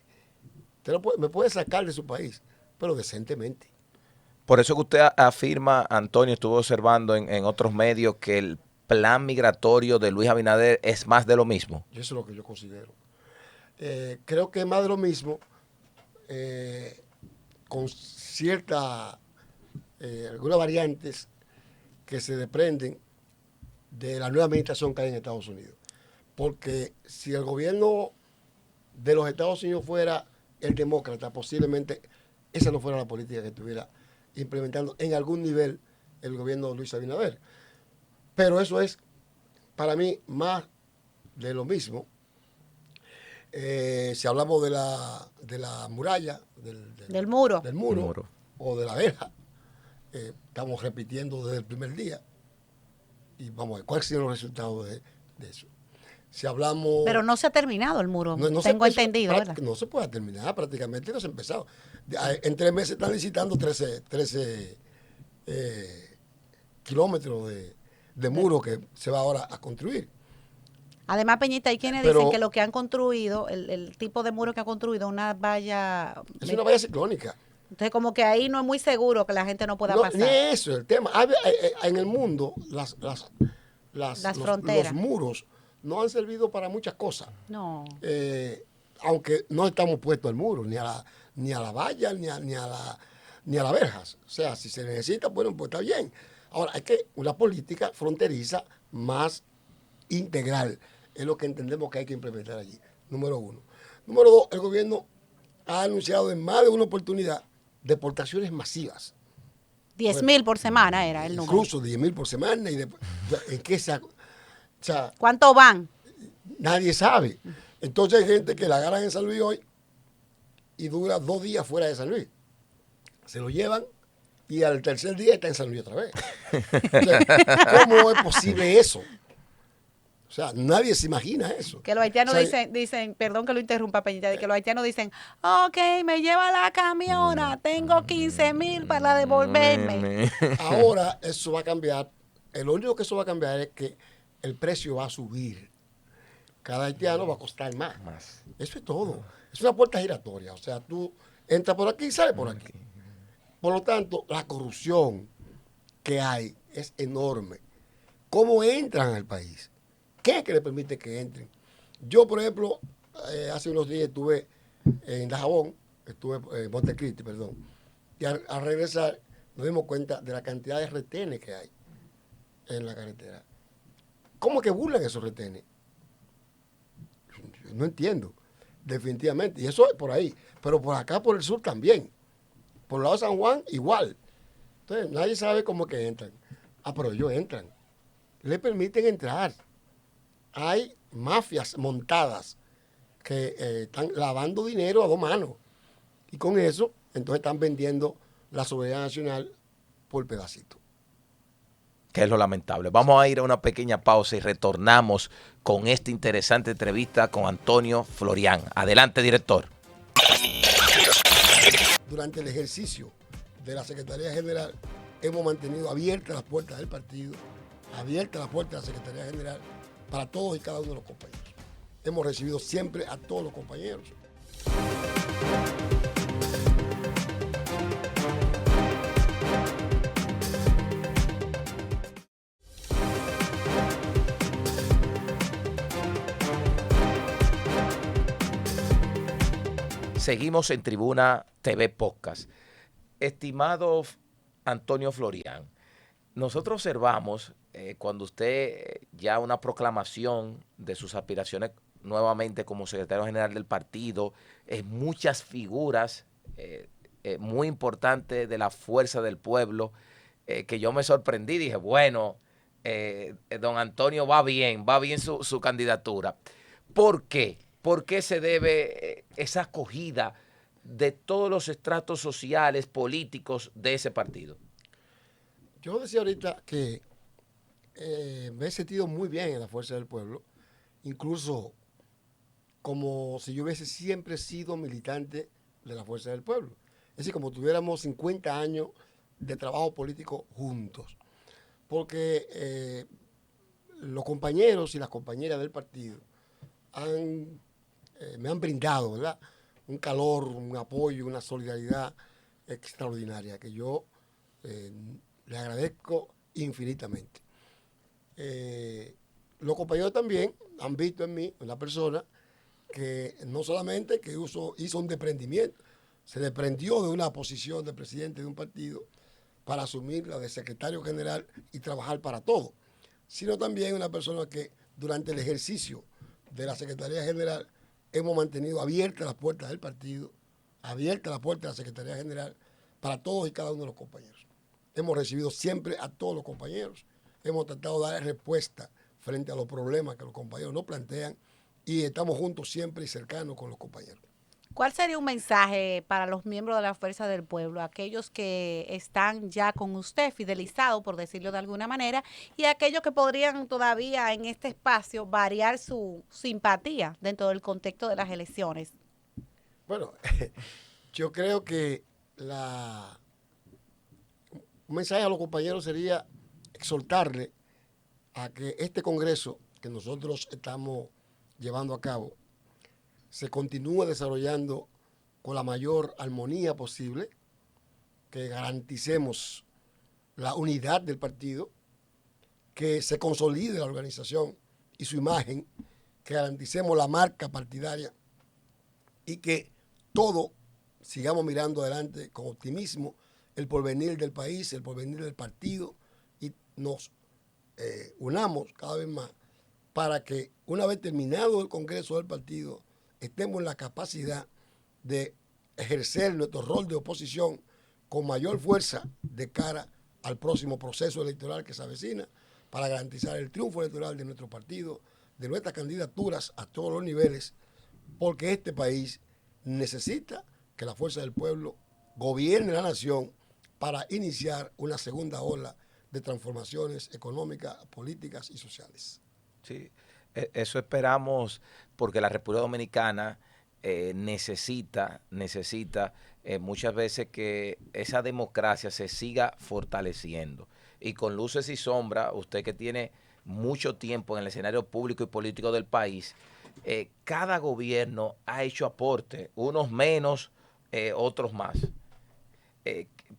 Usted me puede sacar de su país, pero decentemente. Por eso que usted afirma, Antonio, estuvo observando en otros medios que el plan migratorio de Luis Abinader es más de lo mismo. Eso es lo que yo considero. Creo que es más de lo mismo, con ciertas, algunas variantes que se desprenden de la nueva administración que hay en Estados Unidos. Porque si el gobierno de los Estados Unidos fuera el demócrata, posiblemente esa no fuera la política que estuviera implementando en algún nivel el gobierno de Luis Abinader. Pero eso es, para mí, más de lo mismo. Si hablamos de la muralla, del muro. del muro o de la verja, estamos repitiendo desde el primer día. Y vamos a ver cuáles son los resultados de eso. Si hablamos... Pero no se ha terminado el muro, no tengo entendido, ¿verdad? No se puede terminar, prácticamente no se ha empezado. En 3 meses están licitando 13 kilómetros de muro que se va ahora a construir. Además, Peñita, hay quienes dicen que lo que han construido, el tipo de muro que han construido, una valla... Es una valla ciclónica. Entonces, como que ahí no es muy seguro que la gente no pueda pasar. Ni eso es el tema. En el mundo, las fronteras. los muros no han servido para muchas cosas. No. Aunque no estamos puestos al muro, ni a la valla, ni a las verjas. O sea, si se necesita, bueno, pues está bien. Ahora, hay que una política fronteriza más integral. Es lo que entendemos que hay que implementar allí. Número 1. Número 2, el gobierno ha anunciado en más de una oportunidad deportaciones masivas. 10,000 por semana era el número. Incluso 10,000 por semana. ¿En qué o sea, ¿cuánto van? Nadie sabe. Entonces hay gente que la agarran en San Luis hoy y dura 2 días fuera de San Luis. Se lo llevan y al tercer día está en San Luis otra vez. O sea, ¿cómo es posible eso? O sea, nadie se imagina eso. Que los haitianos O sea, dicen, perdón que lo interrumpa, Peñita, que los haitianos dicen, ok, me lleva la camiona, tengo 15,000 para devolverme. Ahora eso va a cambiar. Lo único que eso va a cambiar es que el precio va a subir. Cada haitiano va a costar más. Eso es todo. Es una puerta giratoria. O sea, tú entras por aquí y sales por aquí. Por lo tanto, la corrupción que hay es enorme. ¿Cómo entran al país? ¿Qué es que le permite que entren? Yo, por ejemplo, hace unos días estuve en Dajabón, estuve en Montecristi, perdón, y al regresar nos dimos cuenta de la cantidad de retenes que hay en la carretera. ¿Cómo que burlan esos retenes? No entiendo, definitivamente. Y eso es por ahí. Pero por acá, por el sur también. Por el lado de San Juan, igual. Entonces, nadie sabe cómo que entran. Pero ellos entran. Le permiten entrar. Hay mafias montadas que están lavando dinero a 2 manos. Y con eso, entonces están vendiendo la soberanía nacional por pedacito. Que es lo lamentable. Vamos a ir a una pequeña pausa y retornamos con esta interesante entrevista con Antonio Florian. Adelante, director. Durante el ejercicio de la Secretaría General hemos mantenido abiertas las puertas del partido, abiertas las puertas de la Secretaría General para todos y cada uno de los compañeros. Hemos recibido siempre a todos los compañeros. Seguimos en Tribuna TV Podcast. Estimado Antonio Florian, nosotros observamos cuando usted ya una proclamación de sus aspiraciones nuevamente como secretario general del partido, muchas figuras muy importantes de la fuerza del pueblo, que yo me sorprendí, dije, bueno, don Antonio va bien su candidatura. ¿Por qué? ¿Por qué se debe esa acogida de todos los estratos sociales, políticos de ese partido? Yo decía ahorita que me he sentido muy bien en la Fuerza del Pueblo, incluso como si yo hubiese siempre sido militante de la Fuerza del Pueblo. Es decir, como tuviéramos 50 años de trabajo político juntos. Porque los compañeros y las compañeras del partido me han brindado, ¿verdad?, un calor, un apoyo, una solidaridad extraordinaria que yo le agradezco infinitamente. Los compañeros también han visto en mí una persona que no solamente que hizo un desprendimiento, se desprendió de una posición de presidente de un partido para asumir la de secretario general y trabajar para todo, sino también una persona que durante el ejercicio de la Secretaría General hemos mantenido abiertas las puertas del partido, abiertas las puertas de la Secretaría General para todos y cada uno de los compañeros. Hemos recibido siempre a todos los compañeros, hemos tratado de dar respuesta frente a los problemas que los compañeros nos plantean y estamos juntos siempre y cercanos con los compañeros. ¿Cuál sería un mensaje para los miembros de la Fuerza del Pueblo, aquellos que están ya con usted, fidelizados, por decirlo de alguna manera, y aquellos que podrían todavía en este espacio variar su simpatía dentro del contexto de las elecciones? Bueno, yo creo que un mensaje a los compañeros sería exhortarle a que este Congreso que nosotros estamos llevando a cabo se continúe desarrollando con la mayor armonía posible, que garanticemos la unidad del partido, que se consolide la organización y su imagen, que garanticemos la marca partidaria y que todo sigamos mirando adelante con optimismo el porvenir del país, el porvenir del partido y nos unamos cada vez más para que una vez terminado el Congreso del partido estemos en la capacidad de ejercer nuestro rol de oposición con mayor fuerza de cara al próximo proceso electoral que se avecina para garantizar el triunfo electoral de nuestro partido, de nuestras candidaturas a todos los niveles, porque este país necesita que la Fuerza del Pueblo gobierne la nación para iniciar una segunda ola de transformaciones económicas, políticas y sociales. Sí, eso esperamos porque la República Dominicana necesita muchas veces que esa democracia se siga fortaleciendo. Y con luces y sombras, usted que tiene mucho tiempo en el escenario público y político del país, cada gobierno ha hecho aporte, unos menos, otros más.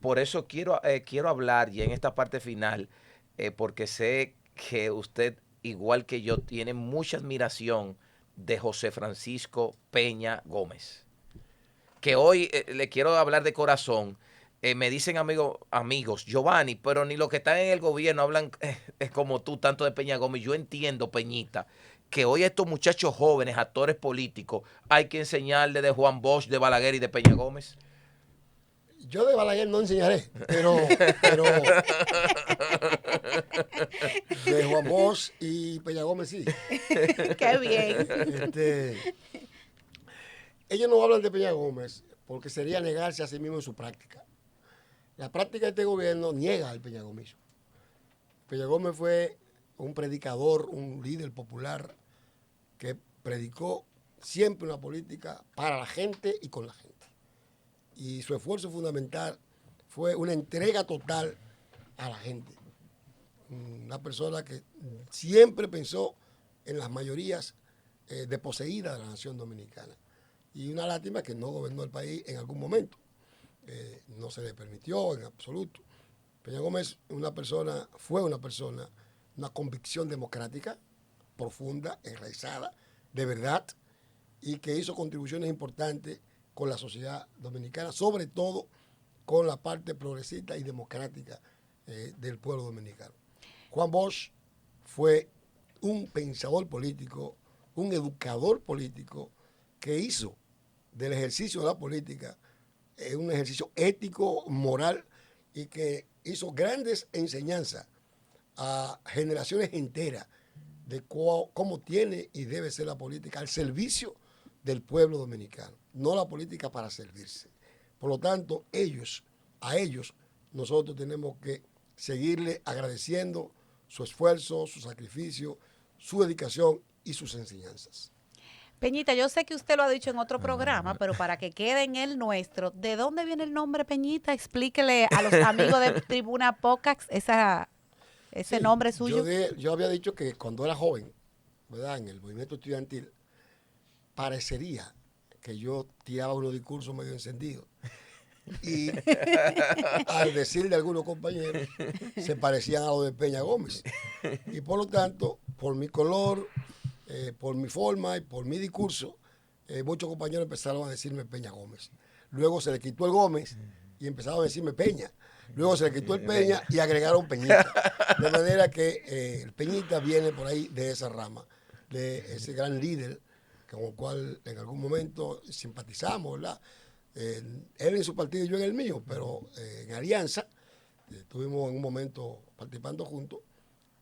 Por eso quiero hablar ya en esta parte final, porque sé que usted, igual que yo, tiene mucha admiración de José Francisco Peña Gómez, que hoy le quiero hablar de corazón. Me dicen amigos, Giovanni, pero ni los que están en el gobierno hablan como tú, tanto de Peña Gómez. Yo entiendo, Peñita, que hoy a estos muchachos jóvenes, actores políticos, hay que enseñarle de Juan Bosch, de Balaguer y de Peña Gómez. Yo de Balaguer no enseñaré, pero de Juan Bosch y Peña Gómez sí. Qué bien. Ellos no hablan de Peña Gómez porque sería negarse a sí mismo en su práctica. La práctica de este gobierno niega al peñagomismo. Peña Gómez fue un predicador, un líder popular que predicó siempre una política para la gente y con la gente. Y su esfuerzo fundamental fue una entrega total a la gente. Una persona que siempre pensó en las mayorías desposeídas de la nación dominicana. Y una lástima que no gobernó el país en algún momento. No se le permitió en absoluto. Peña Gómez fue una persona, una convicción democrática profunda, enraizada, de verdad, y que hizo contribuciones importantes con la sociedad dominicana, sobre todo con la parte progresista y democrática del pueblo dominicano. Juan Bosch fue un pensador político, un educador político que hizo del ejercicio de la política un ejercicio ético, moral, y que hizo grandes enseñanzas a generaciones enteras de cómo tiene y debe ser la política al servicio del pueblo dominicano, no la política para servirse. Por lo tanto, a ellos nosotros tenemos que seguirle agradeciendo su esfuerzo, su sacrificio, su dedicación y sus enseñanzas. Peñita, yo sé que usted lo ha dicho en otro programa, pero para que quede en el nuestro, ¿de dónde viene el nombre Peñita? Explíquele a los amigos de Tribuna Podcast ese Sí, nombre suyo. Yo había dicho que cuando era joven, ¿verdad? En el movimiento estudiantil, parecería que yo tiraba unos discursos medio encendidos. Y al decir de algunos compañeros, se parecían a los de Peña Gómez. Y por lo tanto, por mi color, por mi forma y por mi discurso, muchos compañeros empezaron a decirme Peña Gómez. Luego se le quitó el Gómez y empezaron a decirme Peña. Luego se le quitó el Peña y agregaron Peñita. De manera que el Peñita viene por ahí de esa rama, de ese gran líder con el cual en algún momento simpatizamos, ¿verdad? Él en su partido y yo en el mío, pero en alianza estuvimos en un momento participando juntos,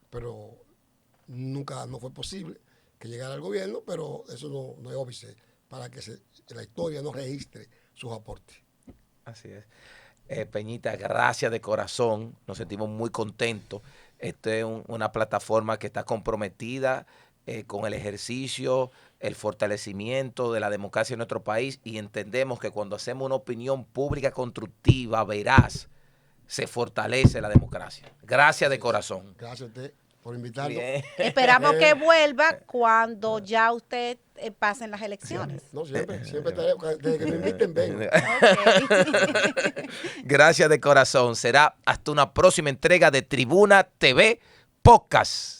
pero nunca no fue posible que llegara al gobierno, pero eso no es óbice para que la historia no registre sus aportes. Así es. Peñita, gracias de corazón, nos sentimos muy contentos. Esta es una plataforma que está comprometida con el ejercicio, el fortalecimiento de la democracia en nuestro país, y entendemos que cuando hacemos una opinión pública constructiva, veraz, se fortalece la democracia. Gracias de corazón. Gracias a usted por invitarnos. Bien. Esperamos que vuelva cuando ya usted pasen las elecciones. No, siempre estaré, desde que me inviten, vengo. Ok. Gracias de corazón. Será hasta una próxima entrega de Tribuna TV Podcast.